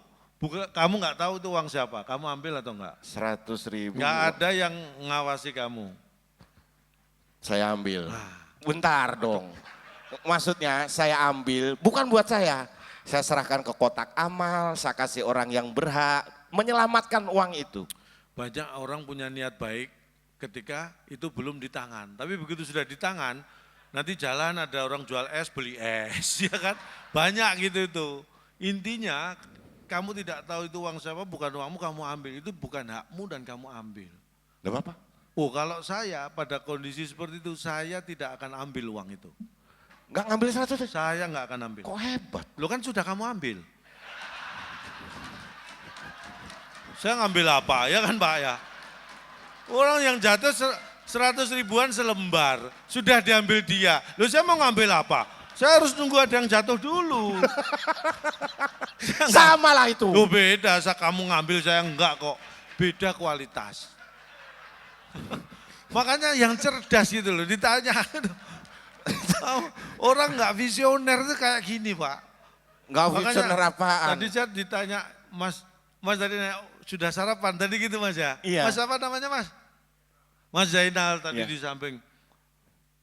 Kamu nggak tahu itu uang siapa, kamu ambil atau enggak? 100.000. Nggak ada yang ngawasi kamu. Saya ambil. Bentar dong. Maksudnya saya ambil, bukan buat saya. Saya serahkan ke kotak amal, saya kasih orang yang berhak, menyelamatkan uang itu. Banyak orang punya niat baik ketika itu belum di tangan. Tapi begitu sudah di tangan, nanti jalan ada orang jual es, beli es, ya kan? Banyak gitu itu. Intinya, kamu tidak tahu itu uang siapa, bukan uangmu, kamu ambil. Itu bukan hakmu dan kamu ambil. Loh Bapak? Oh kalau saya pada kondisi seperti itu, saya tidak akan ambil uang itu. Enggak ngambil 100? Saya nggak akan ambil. Kok hebat? Lo kan sudah kamu ambil. Saya ngambil apa, ya kan Pak ya? Orang yang jatuh 100 ribuan selembar, sudah diambil dia. Loh saya mau ngambil apa? Saya harus nunggu ada yang jatuh dulu. Sama lah itu. Loh beda, kamu ngambil saya enggak kok. Beda kualitas. Makanya yang cerdas gitu loh, ditanya. Orang enggak visioner itu kayak gini Pak. Enggak visioner apaan? Tadi saya ditanya, Mas tadi sudah sarapan tadi gitu Mas ya? Iya. Mas apa namanya Mas? Mas Zainal tadi iya. di samping.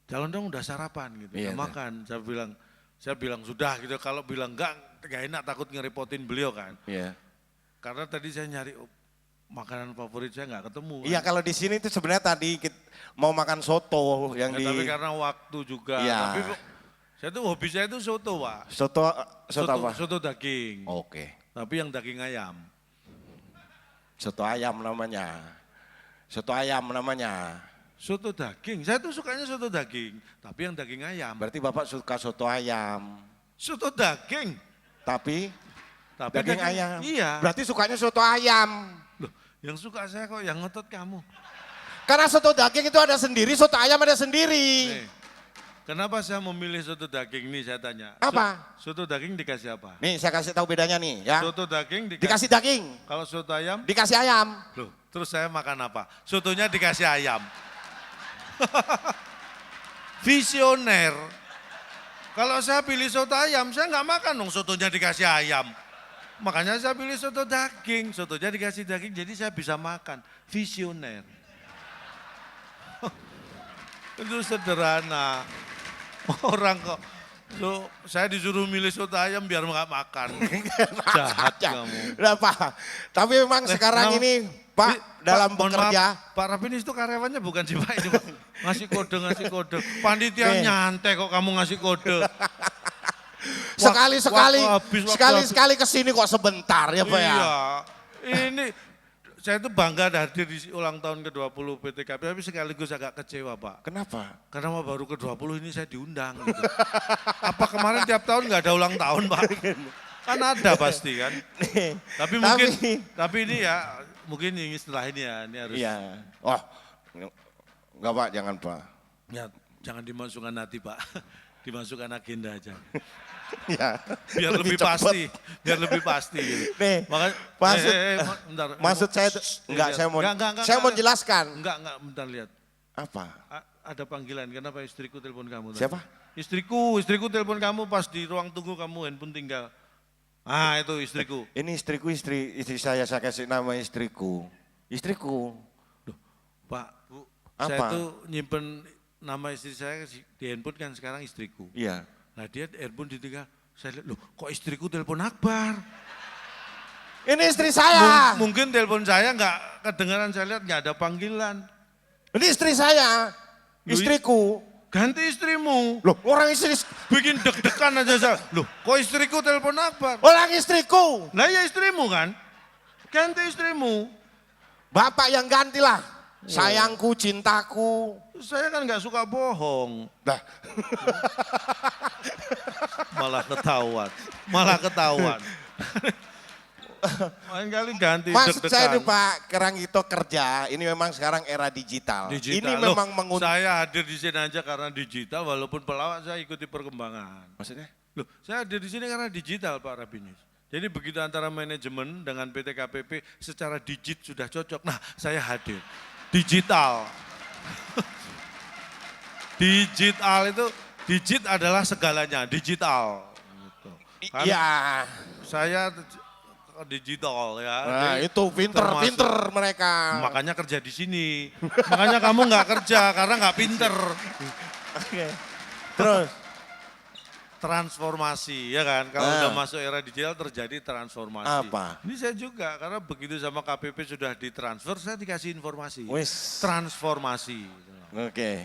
Jalan dong udah sarapan gitu, iya, makan. Saya bilang sudah gitu, kalau bilang enggak enak takut ngerepotin beliau kan. Iya. Karena tadi saya nyari makanan favorit saya nggak ketemu. Kan? Iya kalau di sini itu sebenarnya tadi mau makan soto yang ya, tapi karena waktu juga. Iya. Tapi saya tuh hobi saya itu soto Pak. Soto apa? Soto daging. Oke. Tapi yang daging ayam. Soto ayam namanya. Soto ayam namanya. Soto daging, saya tuh sukanya soto daging, tapi yang daging ayam. Berarti Bapak suka soto ayam. Soto daging. Tapi Tapi daging ayam. Iya. Berarti sukanya soto ayam. Loh, yang suka saya kok, yang ngotot kamu. Karena soto daging itu ada sendiri, soto ayam ada sendiri. Nih, kenapa saya memilih soto daging nih saya tanya. Apa? Soto daging dikasih apa? Nih saya kasih tahu bedanya nih ya. Soto daging Dikasih daging, Kalau soto ayam? dikasih ayam. Loh, terus saya makan apa? Sotonya dikasih ayam. Visioner. Kalau saya pilih soto ayam, saya nggak makan dong sotonya dikasih ayam. Makanya saya pilih soto daging, sotonya dikasih daging, jadi saya bisa makan. Visioner. Itu sederhana. Orang kok, lo saya disuruh milih soto ayam biar nggak makan. Jahat kamu. Nah, Pak, tapi memang sekarang ini Pak dalam bekerja. Maaf, Pak Rapin itu karyawannya bukan sih Pak, ini Pak. Ngasih kode. Panitia nyantai kok kamu ngasih kode. Sekali kesini kok sebentar ya Pak ya. Iya, ini saya itu bangga hadir di ulang tahun ke-20 PTKP, tapi sekaligus agak kecewa Pak. Kenapa? Karena baru ke-20 ini saya diundang gitu. Apa kemarin tiap tahun nggak ada ulang tahun Pak? Kan ada pasti kan. Tapi ini ya mungkin ini setelah ini ya, ini harus. Iya. Oh, enggak Pak, jangan Pak. Ya, jangan dimasukkan hati Pak, dimasukkan agenda aja. Ya, Biar lebih pasti, biar lebih pasti. Gitu. Nih, Bentar. Maksud saya itu, enggak, saya mau jelaskan. Enggak, bentar lihat. Apa? Ada panggilan, kenapa istriku telepon kamu? Siapa? Istriku telepon kamu pas di ruang tunggu kamu handphone tinggal. Ah itu istriku. Ini istriku, istri saya kasih nama istriku. Istriku. Loh, Pak, Bu, apa? saya tuh nyimpen nama istri saya di handphone kan sekarang istriku. Iya. Nah dia handphone ditinggal, saya lihat, loh kok istriku telepon Akbar? Ini istri saya. Mungkin telepon saya nggak kedengaran, saya lihat nggak ada panggilan. Ini istri saya, istriku. Ganti istrimu. Loh, orang istri. Bikin deg-degan aja saya. Loh, kok istriku telepon Akbar? Orang istriku. Lah ya istrimu kan? Ganti istrimu. Bapak yang gantilah. Sayangku, cintaku. Saya kan nggak suka bohong. Dah. Malah ketahuan. Lain kali ganti Maksud saya nih deg-degan. Pak, Kerang itu kerja, ini memang sekarang era digital. Ini Loh, memang saya hadir di sini aja karena digital, walaupun pelawak saya ikuti perkembangan. Maksudnya? Loh, saya hadir di sini karena digital Pak Rabinis. Jadi begitu antara manajemen dengan PT KPP secara digit sudah cocok. Nah, saya hadir. Digital. Digital itu, digit adalah segalanya, digital. Gitu. Kan Iya. saya digital ya. Nah Jadi itu pinter mereka. makanya kerja di sini. Makanya kamu nggak kerja karena nggak pinter. Oke. Terus? Transformasi ya kan, kalau udah masuk era digital terjadi transformasi. Apa? Ini saya juga, karena begitu sama KPP sudah ditransfer, saya dikasih informasi. Wis. Transformasi. Oke.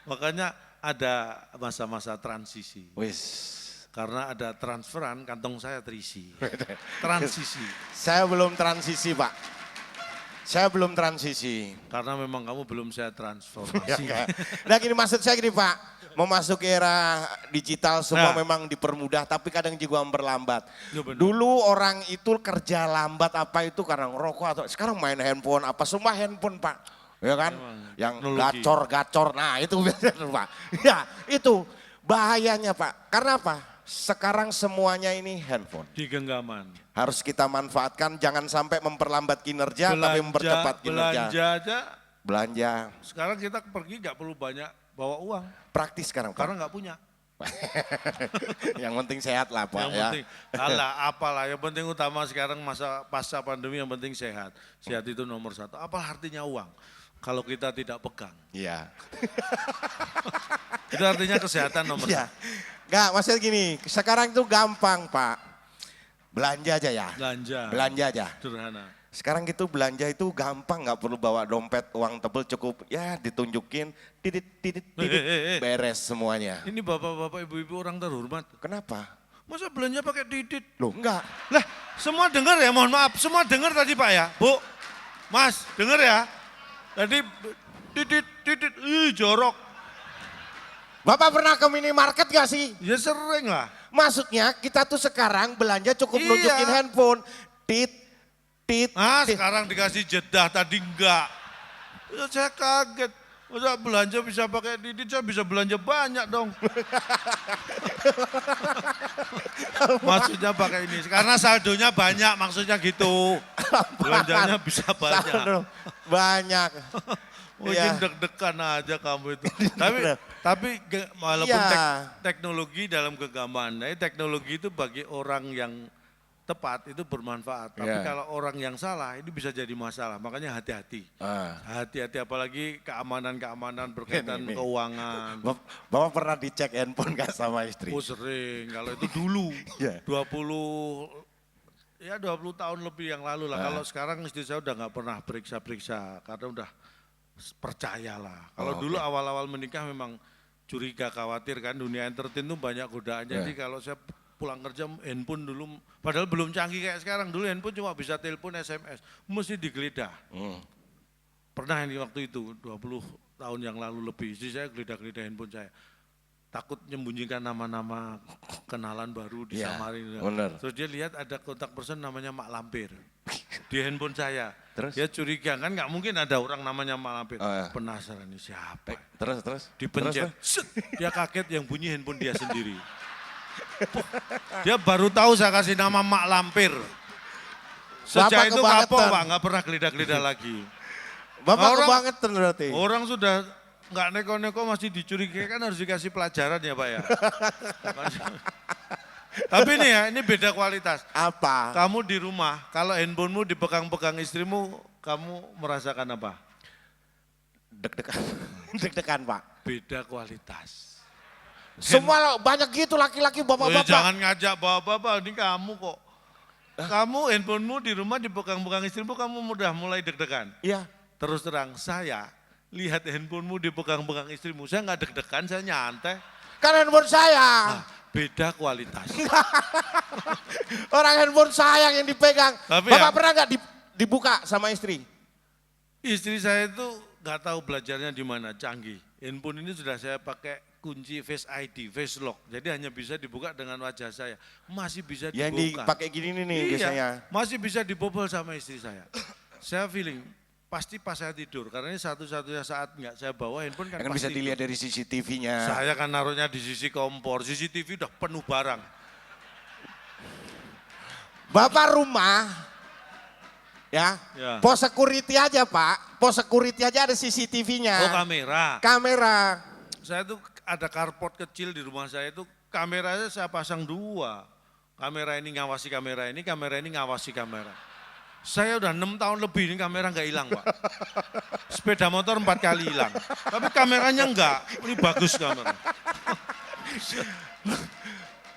Makanya ada masa-masa transisi. Wis. Karena ada transferan, kantong saya terisi. Transisi. Saya belum transisi Pak. Saya belum transisi. Karena memang kamu belum saya transformasi. Nah gini maksud saya gini Pak. Memasuki era digital semua Nah. memang dipermudah tapi kadang juga memperlambat. Ya benar. Dulu orang itu kerja lambat apa itu karena ngerokok atau sekarang main handphone apa semua handphone Pak. Ya kan? Memang, Yang teknologi. gacor-gacor. Nah itu biasanya Pak. Ya itu bahayanya Pak. Karena apa? Sekarang semuanya ini handphone. Di genggaman. Harus kita manfaatkan jangan sampai memperlambat kinerja tapi mempercepat kinerja. Belanja aja, Belanja sekarang kita pergi nggak perlu banyak bawa uang. praktis sekarang Pak. Karena nggak punya. Yang penting sehat lah Pak Yang ya. penting, alah apalah, yang penting utama sekarang masa pasca pandemi yang penting sehat. Sehat itu nomor satu. Apa artinya uang? Kalau kita tidak pegang. Iya. Itu artinya kesehatan nomor Iya. satu. Enggak, maksudnya gini, sekarang itu gampang Pak. Belanja aja ya. Belanja. Belanja aja. Sederhana. Sekarang gitu belanja itu gampang, nggak perlu bawa dompet, uang tebel cukup ya ditunjukin, titit, beres semuanya. Ini bapak-bapak, ibu-ibu orang terhormat. Kenapa? Masa belanja pakai didit? Loh enggak. Lah, semua dengar ya, mohon maaf. Semua dengar tadi Pak ya. Bu, Mas, dengar ya. Tadi didit, jorok. Bapak pernah ke minimarket gak sih? Ya sering lah. Maksudnya kita tuh sekarang belanja cukup Iya. nunjukin handphone. Tit. Sekarang dikasih jeda, tadi enggak. Ya, saya kaget. Masa belanja bisa pakai didit, saya bisa belanja banyak dong. Maksudnya pakai ini, karena saldonya banyak maksudnya gitu. Belanjanya bisa banyak. Saldo banyak. Mungkin Iya. deg-degan aja kamu itu. tapi walaupun Iya. teknologi dalam genggaman, teknologi itu bagi orang yang tepat itu bermanfaat. Tapi Iya. kalau orang yang salah ini bisa jadi masalah. Makanya hati-hati. Hati-hati apalagi keamanan berkaitan Ini. keuangan. Bapak pernah dicek handphone gak sama istri? Oh sering, kalau itu dulu Iya. 20 tahun lebih yang lalu lah. Kalau sekarang istri saya udah nggak pernah periksa-periksa karena udah percayalah. Kalau dulu awal-awal menikah memang curiga, khawatir kan, dunia entertain itu banyak godaannya. Jadi kalau saya pulang kerja handphone dulu, padahal belum canggih kayak sekarang. Dulu handphone cuma bisa telepon, SMS, mesti digeledah. Pernah ini waktu itu 20 tahun yang lalu lebih, istri saya geledah-geledah handphone saya. Takut menyembunyikan nama-nama kenalan baru di Iya, Samarinda. bener. Terus dia lihat ada kontak person namanya Mak Lampir di handphone saya. Terus? Dia curiga, kan nggak mungkin ada orang namanya Mak Lampir. Oh, iya. Penasaran ini siapa? Terus? Dipencet, set, dia kaget yang bunyi handphone dia sendiri. Dia baru tahu saya kasih nama Mak Lampir. Sejak Bapak itu kapok kebangetan. Pak, nggak pernah geledah-geledah lagi. Bapak Orang- kebangetan berarti. Orang sudah nggak neko-neko masih dicurigai, kan harus dikasih pelajaran ya Pak ya. Tapi nih ya, ini beda kualitas. Apa? Kamu di rumah, kalau handphonemu dipegang-pegang istrimu, kamu merasakan apa? Deg-degan. Deg-degan Pak. Beda kualitas. Semua banyak gitu laki-laki bapak-bapak. Jangan ngajak bapak-bapak, ini kamu kok. Kamu handphonemu di rumah dipegang-pegang istrimu, kamu udah mulai deg-degan. Iya. Terus terang, saya lihat handphonemu dipegang-pegang istrimu, saya nggak deg-degan, saya nyantai. Kan handphone saya. Nah, beda kualitas. Orang handphone saya yang dipegang. Tapi Bapak ya- pernah nggak dibuka sama istri? Istri saya itu nggak tahu belajarnya di mana, canggih. Handphone ini sudah saya pakai kunci Face ID, Face Lock. Jadi hanya bisa dibuka dengan wajah saya. Masih bisa dibuka. Yang dipakai gini nih Iya, biasanya. masih bisa dibobol sama istri saya. Saya feeling pasti pas saya tidur, karena ini satu-satunya saat nggak saya bawa handphone kan Kan pasti bisa dilihat dari CCTV-nya. saya kan naruhnya di sisi kompor, CCTV udah penuh barang. Bapak rumah, ya, pos security aja Pak, pos security aja ada CCTV-nya. Oh kamera. Kamera. Saya tuh ada carport kecil di rumah saya itu kameranya saya pasang 2. Kamera ini ngawasi kamera ini ngawasi kamera. Saya udah 6 tahun lebih ini kamera nggak hilang Pak. Sepeda motor 4 kali hilang. Tapi kameranya enggak, ini bagus kamera.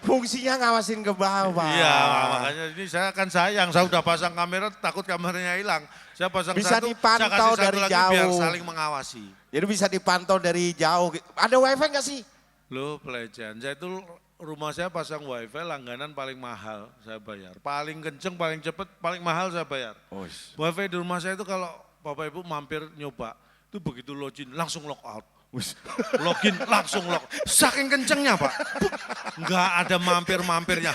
Fungsinya ngawasin ke bawah. Iya makanya ini saya kan sayang, saya udah pasang kamera takut kameranya hilang. Saya pasang Bisa satu, dipantau saya kasih satu dari lagi jauh. biar saling mengawasi. Jadi bisa dipantau dari jauh. Ada wifi nggak sih? Loh pelecehan, saya itu rumah saya pasang wifi langganan paling mahal saya bayar. Paling kenceng, paling cepet, paling mahal saya bayar. Wifi di rumah saya itu kalau Bapak Ibu mampir nyoba, itu begitu login langsung lock out. Login langsung lock. Saking kencengnya Pak, nggak ada mampir-mampirnya.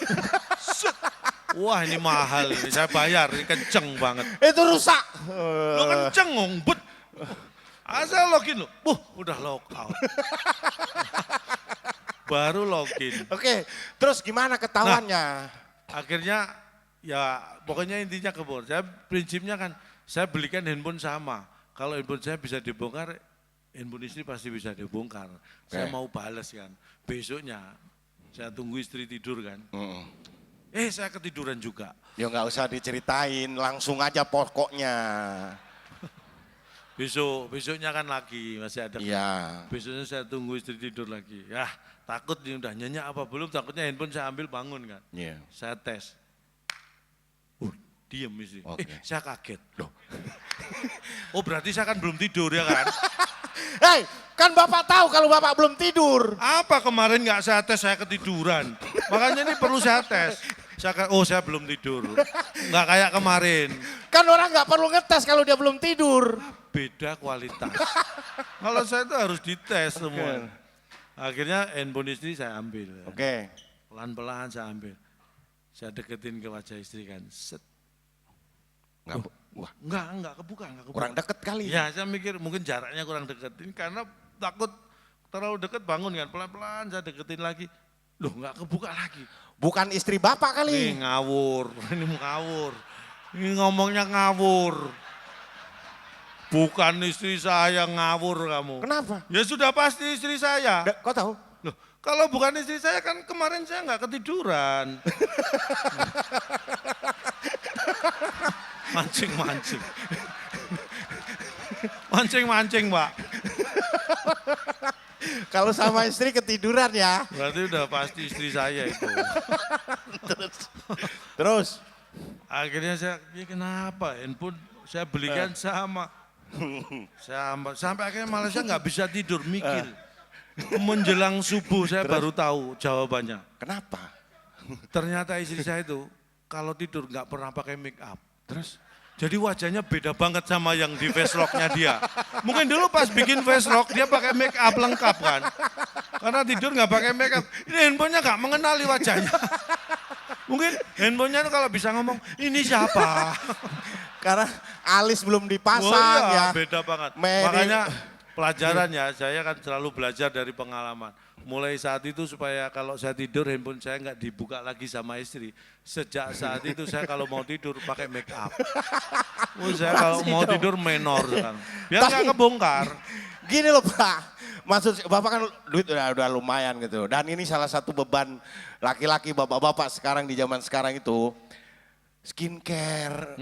Wah ini mahal ini, saya bayar, ini kenceng banget. Itu rusak. Lo kenceng ngombet. Asal login lo, udah lock out. Baru login. Oke, terus gimana ketahuannya? Akhirnya ya pokoknya intinya kebun. Saya prinsipnya kan saya belikan handphone sama. Kalau handphone saya bisa dibongkar, handphone istri pasti bisa dibongkar. Saya mau balas kan. Besoknya saya tunggu istri tidur kan. Saya ketiduran juga. Ya nggak usah diceritain, langsung aja pokoknya. Besoknya kan lagi masih ada. Iya. Besoknya saya tunggu istri tidur lagi. Ya takut ini udah nyenyak apa belum, takutnya handphone saya ambil bangun kan. Iya. Saya tes. Diem istri. Saya kaget. Loh. Oh berarti saya kan belum tidur ya kan. Hei, kan Bapak tahu kalau Bapak belum tidur. Apa kemarin nggak saya tes, saya ketiduran. Makanya ini perlu saya tes. Saya belum tidur. Nggak kayak kemarin. Kan orang nggak perlu ngetes kalau dia belum tidur. Beda kualitas. Kalau saya itu harus dites semua. Akhirnya handphone istri saya ambil. Oke. Pelan-pelan saya ambil. Saya deketin ke wajah istri kan. Set. Enggak kebuka. Kurang deket kali. Ya saya mikir mungkin jaraknya kurang deketin karena takut terlalu deket bangun kan. Pelan-pelan saya deketin lagi. Loh enggak kebuka lagi. Bukan istri Bapak kali. Ini ngawur. Ini ngomongnya ngawur. Bukan istri saya ngawur kamu. Kenapa? Ya sudah pasti istri saya. Kok tahu? Loh, kalau bukan istri saya kan kemarin saya nggak ketiduran. Mancing. Mancing, Pak. Kalau sama istri ketiduran ya. Berarti udah pasti istri saya itu. Terus? Akhirnya ya kenapa handphone saya belikan sama. Sampai akhirnya malah saya nggak bisa tidur, mikir. Menjelang subuh saya baru tahu jawabannya. Kenapa? Ternyata istri saya itu kalau tidur nggak pernah pakai make up. Terus? Jadi wajahnya beda banget sama yang di face lock-nya dia. Mungkin dulu pas bikin face lock dia pakai make up lengkap kan. Karena tidur nggak pakai make up. Ini handphonenya nggak mengenali wajahnya. Mungkin handphonenya kalau bisa ngomong, ini siapa? Karena alis belum dipasang ya. Beda banget. Makanya pelajaran ya, saya kan selalu belajar dari pengalaman. Mulai saat itu supaya kalau saya tidur handphone saya nggak dibuka lagi sama istri. Sejak saat itu saya kalau mau tidur pakai make up. Saya kalau mau tidur menor sekarang. Biar nggak kebongkar. Gini loh Pak, maksud Bapak kan duit udah lumayan gitu. Dan ini salah satu beban laki-laki bapak-bapak sekarang di zaman sekarang itu. Skincare.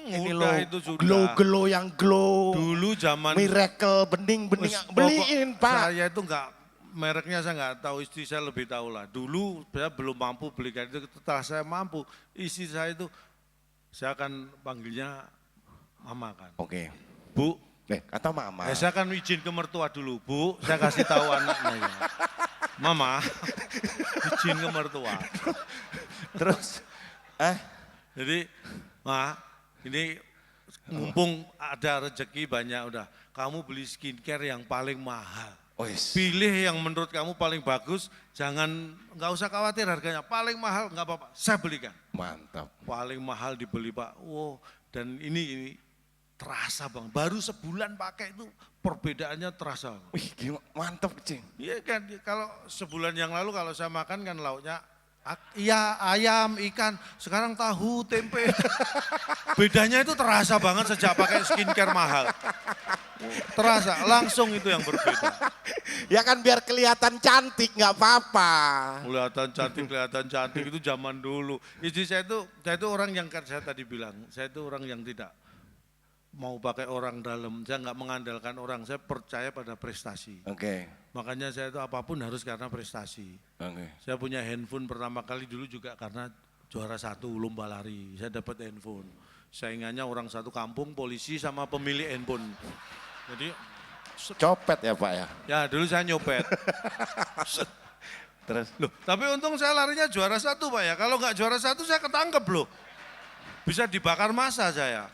Ini loh, itu sudah. glow yang glow. Dulu zaman Miracle, bening, beliin Pak. Saya itu enggak, mereknya saya enggak tahu, istri saya lebih tahu lah. Dulu saya belum mampu belikan itu, setelah saya mampu, istri saya itu, saya akan panggilnya mama kan. Oke. Bu. Kata mama. Saya kan izin ke mertua dulu, Bu, saya kasih tahu anaknya ya. Mama, izin ke mertua. Terus, Jadi, Ma, ini mumpung ada rezeki banyak udah, kamu beli skincare yang paling mahal. Pilih yang menurut kamu paling bagus, nggak usah khawatir harganya, paling mahal nggak apa-apa, saya belikan. Mantap. Paling mahal dibeli Pak, wow, dan ini terasa Bang, baru sebulan pakai itu perbedaannya terasa. Wih mantap Cing. Iya kan, kalau sebulan yang lalu kalau saya makan kan lauknya, iya ayam, ikan, sekarang tahu, tempe. Bedanya itu terasa banget sejak pakai skincare mahal. Terasa, langsung itu yang berbeda. Ya kan biar kelihatan cantik nggak apa-apa. Kelihatan cantik itu zaman dulu. Istri saya itu orang yang saya tadi bilang, saya itu orang yang tidak mau pakai orang dalam, saya nggak mengandalkan orang, saya percaya pada prestasi. Oke. Makanya saya itu apapun harus karena prestasi. Saya punya handphone pertama kali dulu juga karena juara 1 lomba lari, saya dapat handphone. Saingannya orang satu kampung, polisi sama pemilik handphone. Jadi copet ya Pak ya? Ya dulu saya nyopet. Terus? Loh, tapi untung saya larinya juara 1 Pak ya, kalau nggak juara 1 saya ketangkep loh. Bisa dibakar massa saya.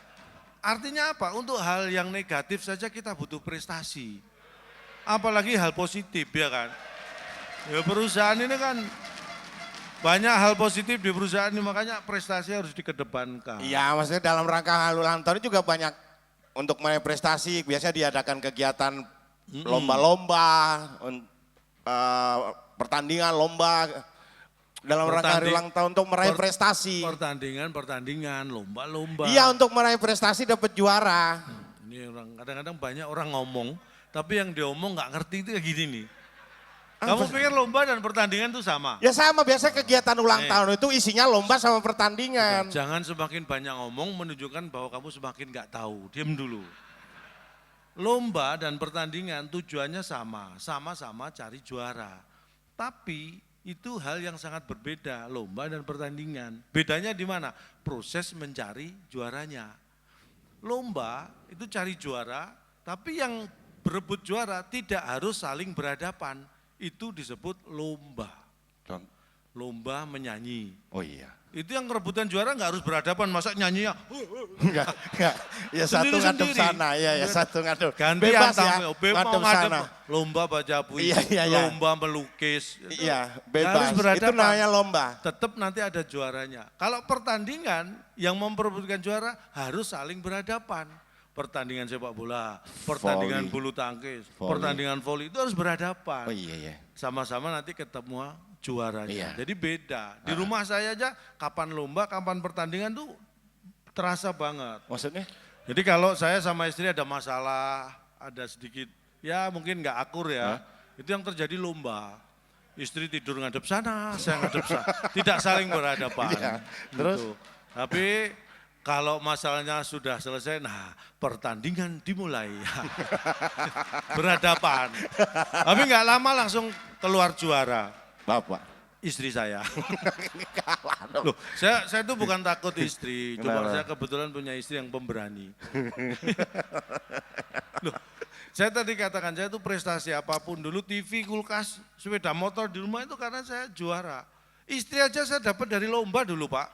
Artinya apa? Untuk hal yang negatif saja kita butuh prestasi. Apalagi hal positif ya kan. Ya perusahaan ini kan banyak hal positif di perusahaan ini, makanya prestasi harus dikedepankan. Iya maksudnya dalam rangka hal ulang tahun juga banyak untuk meraih prestasi. Biasanya diadakan kegiatan lomba-lomba, pertandingan lomba dalam rangka hari ulang tahun untuk meraih prestasi. Pertandingan, lomba-lomba. Iya untuk meraih prestasi dapat juara. Ini orang kadang-kadang banyak orang ngomong, tapi yang diomong nggak ngerti itu kayak gini nih. Kamu pikir lomba dan pertandingan itu sama? Ya sama, biasa kegiatan ulang tahun itu isinya lomba sama pertandingan. Jangan semakin banyak ngomong menunjukkan bahwa kamu semakin nggak tahu, diam dulu. Lomba dan pertandingan tujuannya sama-sama cari juara. Tapi itu hal yang sangat berbeda, lomba dan pertandingan. Bedanya di mana? Proses mencari juaranya. Lomba itu cari juara, tapi yang berebut juara tidak harus saling berhadapan. Itu disebut lomba. Lomba menyanyi. Oh iya. Itu yang rebutan juara nggak harus berhadapan, masa nyanyinya. Enggak. Ya satu ngadep sana, ya satu ngadep. Gantian bebas tampil, ya, mau ngadep lomba baca puisi, iya. lomba melukis. Iya, bebas. Harus itu namanya lomba. Tetap nanti ada juaranya. Kalau pertandingan yang memperebutkan juara harus saling berhadapan. Pertandingan sepak bola, pertandingan bulu tangkis, pertandingan voli itu harus berhadapan. Oh iya. Sama-sama nanti ketemu juaranya. Iya. Jadi beda. Di rumah saya aja kapan lomba, kapan pertandingan tuh terasa banget. Maksudnya? Jadi kalau saya sama istri ada masalah, ada sedikit ya mungkin nggak akur ya. Itu yang terjadi lomba. Istri tidur ngadep sana, saya ngadep sana. Tidak saling berhadapan. Iya. Terus? Gitu. Tapi kalau masalahnya sudah selesai, nah pertandingan dimulai. Berhadapan. Tapi nggak lama langsung keluar juara. Bapak? Istri saya. Loh, saya itu bukan takut istri, cuma saya kebetulan punya istri yang pemberani. Loh, saya tadi katakan saya itu prestasi apapun dulu, TV, kulkas, sepeda motor di rumah itu karena saya juara. Istri aja saya dapat dari lomba dulu Pak.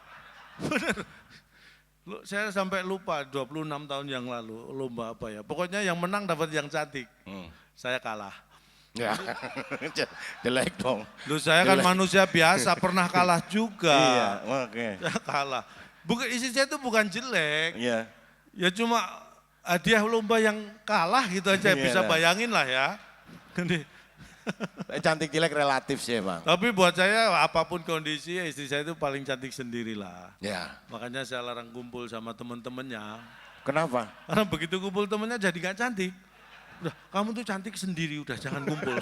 Bener. Saya sampai lupa 26 tahun yang lalu lomba apa ya. Pokoknya yang menang dapat yang cantik. Saya kalah. Ya, jelek dong. Loh saya kan manusia biasa, pernah kalah juga. Iya, oke. Saya kalah. Bukan, istri saya itu bukan jelek. Iya. Ya cuma hadiah lomba yang kalah gitu aja, bisa bayangin lah ya. Cantik jelek relatif sih Bang. Tapi buat saya apapun kondisi istri saya itu paling cantik sendirilah. Ya. Makanya saya larang kumpul sama teman-temannya. Kenapa? Karena begitu kumpul temannya jadi gak cantik. Udah, kamu tuh cantik sendiri, udah jangan kumpul.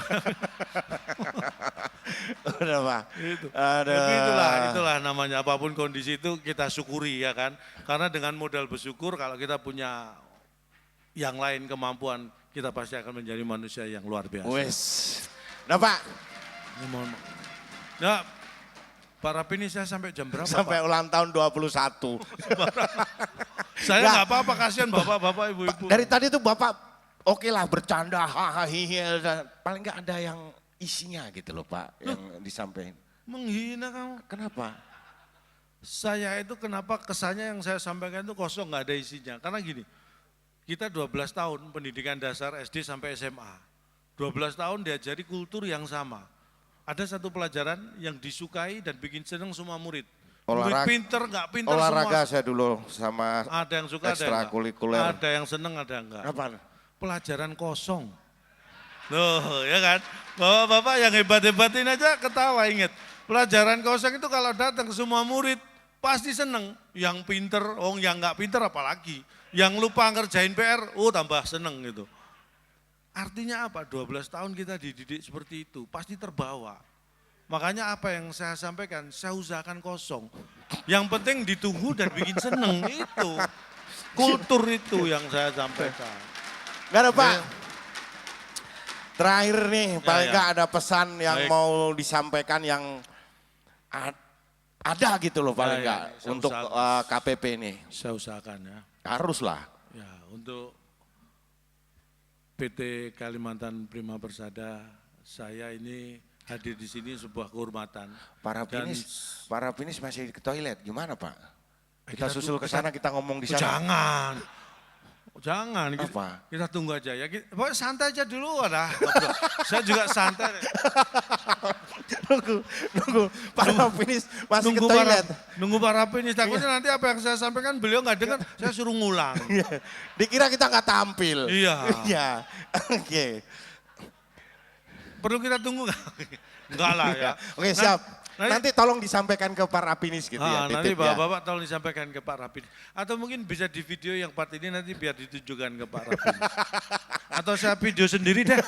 Udah Pak. Itu. Tapi itulah namanya apapun kondisi itu kita syukuri ya kan. Karena dengan modal bersyukur kalau kita punya yang lain kemampuan, kita pasti akan menjadi manusia yang luar biasa. Wes. Nah Pak. Nah, Pak Rapi ini saya sampai jam berapa Sampai Pak? ulang tahun 21. Saya nggak apa-apa, kasihan bapak-bapak, ibu-ibu. Dari tadi tuh Bapak oke lah bercanda, hahaha, paling nggak ada yang isinya gitu loh Pak, yang disampaikan. Menghina kamu. Kenapa? Saya itu kenapa kesannya yang saya sampaikan itu kosong, nggak ada isinya. Karena gini, kita 12 tahun pendidikan dasar SD sampai SMA. 12 tahun diajari kultur yang sama. Ada satu pelajaran yang disukai dan bikin seneng semua murid. Murid pinter, nggak pinter olahraga semua. saya dulu sama Ada yang suka, ekstrakurikuler. ada yang seneng, ada yang enggak. Apa? Pelajaran kosong. Loh, ya kan? Bapak-bapak yang hebat-hebatin aja ketawa, inget. Pelajaran kosong itu kalau datang ke semua murid, pasti seneng. Yang pinter, yang nggak pinter apalagi. Yang lupa ngerjain PR, tambah seneng gitu. Artinya apa? 12 tahun kita dididik seperti itu, pasti terbawa. Makanya apa yang saya sampaikan, saya usahakan kosong. Yang penting ditunggu dan bikin seneng, itu. Kultur itu yang saya sampaikan. Enggak ada Pak. Terakhir nih, paling nggak ada pesan yang mau disampaikan yang ada gitu loh paling nggak untuk KPP ini. Saya usahakan ya. Haruslah. Ya, untuk PT Kalimantan Prima Persada, saya ini hadir di sini sebuah kehormatan. Para pinis masih ke toilet, gimana Pak? Kita susul ke sana, kita ngomong di sana. Jangan. Apa? Kita tunggu aja ya. Pokoknya santai aja dulu ada. Saya juga santai. Nunggu para pinis masih ke toilet. Nunggu para pinis. Takutnya nanti apa yang saya sampaikan beliau nggak dengar, saya suruh ngulang. Dikira kita nggak tampil. Iya. Oke. Perlu kita tunggu nggak? Enggak lah ya. Oke, siap. Nanti tolong disampaikan ke para pinis gitu ya. Nanti bapak-bapak tolong disampaikan ke Pak Rapinis. Atau mungkin bisa di video yang part ini nanti biar ditunjukkan ke Pak Rapinis. Atau saya video sendiri deh.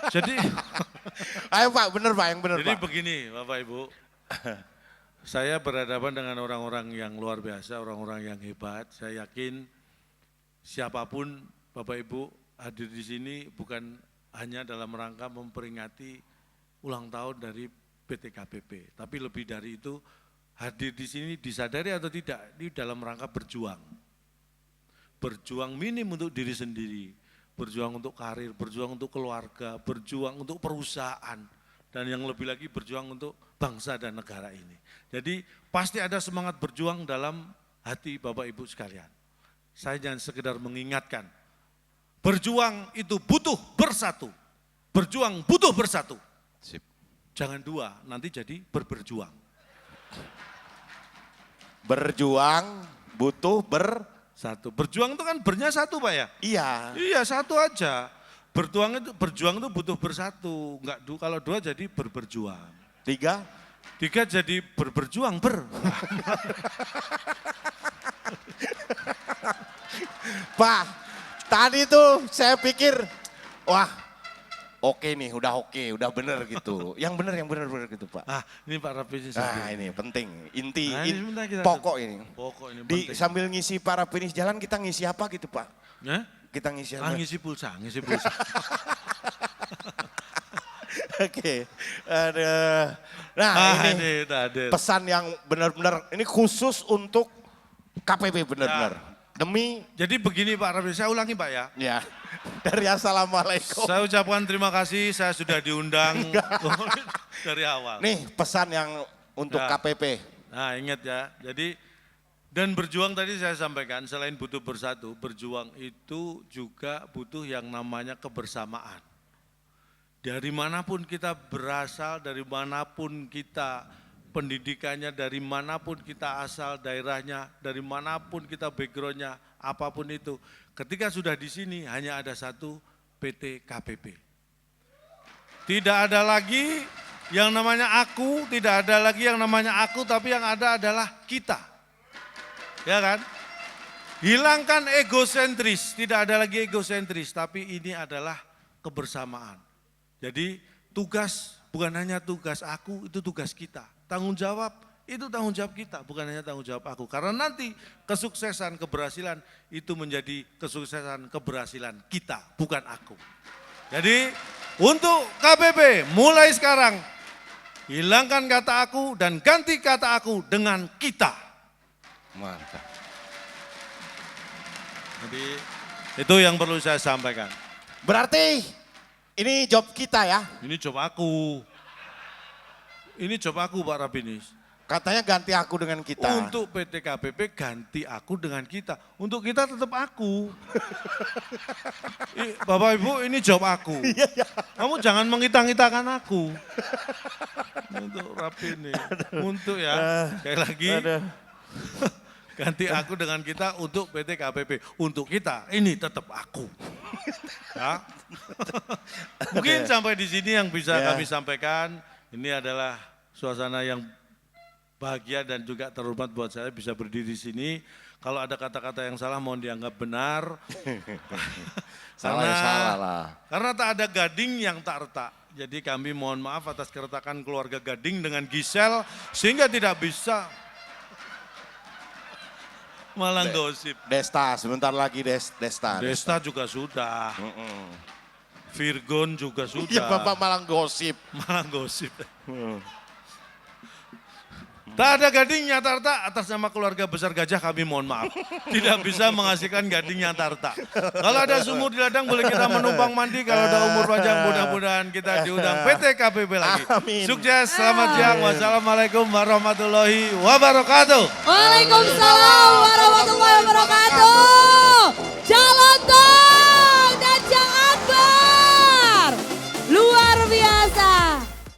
Jadi. Ayo Pak, bener Pak, yang bener Jadi Pak. begini Bapak Ibu. Saya berhadapan dengan orang-orang yang luar biasa, orang-orang yang hebat. Saya yakin siapapun Bapak Ibu hadir di sini bukan hanya dalam rangka memperingati ulang tahun dari PT KPP, tapi lebih dari itu hadir di sini disadari atau tidak, ini dalam rangka berjuang. Berjuang minim untuk diri sendiri, berjuang untuk karir, berjuang untuk keluarga, berjuang untuk perusahaan, dan yang lebih lagi berjuang untuk bangsa dan negara ini. Jadi pasti ada semangat berjuang dalam hati Bapak Ibu sekalian. Saya jangan sekedar mengingatkan, berjuang itu butuh bersatu, berjuang butuh bersatu. Sip. Jangan dua, nanti jadi berjuang. Berjuang butuh satu. Berjuang itu kan bernya satu Pak ya? Iya. Iya satu aja. Berjuang itu butuh bersatu. Enggak, kalau dua jadi berjuang. Tiga jadi berjuang. Pak, tadi tuh saya pikir, wah oke nih, udah bener gitu. Yang bener gitu Pak. Ini Pak Rapinis. Ini penting, inti, pokok ini. Pokok ini penting. Sambil ngisi para pinis jalan kita ngisi apa gitu Pak? Kita ngisi apa? Ngisi pulsa. Oke. Nah ini pesan yang benar-benar, ini khusus untuk KPP benar-benar. Jadi begini Pak Rapinis, saya ulangi Pak ya. Ya. Dari Assalamualaikum. Saya ucapkan terima kasih, saya sudah diundang dari awal. Nih pesan yang untuk KPP. Nah ingat ya, jadi dan berjuang tadi saya sampaikan selain butuh bersatu, berjuang itu juga butuh yang namanya kebersamaan. Dari manapun kita berasal, dari manapun kita pendidikannya, dari manapun kita asal daerahnya, dari manapun kita backgroundnya, apapun itu. Ketika sudah di sini hanya ada satu PT KPP. Tidak ada lagi yang namanya aku, tidak ada lagi yang namanya aku, tapi yang ada adalah kita. Ya kan? Hilangkan egosentris, tidak ada lagi egosentris, tapi ini adalah kebersamaan. Jadi tugas bukan hanya tugas aku, itu tugas kita. Tanggung jawab itu tanggung jawab kita, bukan hanya tanggung jawab aku. Karena nanti kesuksesan, keberhasilan itu menjadi kesuksesan, keberhasilan kita, bukan aku. Jadi untuk KPP mulai sekarang, hilangkan kata aku dan ganti kata aku dengan kita. Mantap. Jadi itu yang perlu saya sampaikan. Berarti ini job kita ya? Ini job aku. Ini job aku Pak Rapinis. Katanya ganti aku dengan kita. Untuk PT KPP ganti aku dengan kita. Untuk kita tetap aku. Bapak Ibu ini jawab aku. Kamu jangan mengita-ngitakan aku. Untuk rapi nih. Untuk ya. Sekali lagi. Ganti aku dengan kita untuk PT KPP. Untuk kita ini tetap aku. Ya. Mungkin sampai di sini yang bisa kami sampaikan. Ini adalah suasana yang bahagia dan juga terhormat buat saya bisa berdiri di sini. Kalau ada kata-kata yang salah mohon dianggap benar. Salah ya salah lah. Karena tak ada gading yang tak retak. Jadi kami mohon maaf atas keretakan keluarga Gading dengan Gisel sehingga tidak bisa malah gosip. Desta, sebentar lagi Desta. Desta juga sudah. Virgon juga sudah. Iya Bapak malah gosip. Malah gosip. Tak ada gading yang tak retak atas nama keluarga besar gajah kami mohon maaf. Tidak bisa menghasilkan gading yang tak retak. Kalau ada sumur di ladang boleh kita menumpang mandi. Kalau ada umur panjang mudah-mudahan kita diundang PT KPP lagi. Amin. Sukses, selamat siang. Wassalamualaikum warahmatullahi wabarakatuh. Waalaikumsalam warahmatullahi wabarakatuh. Jalan tol.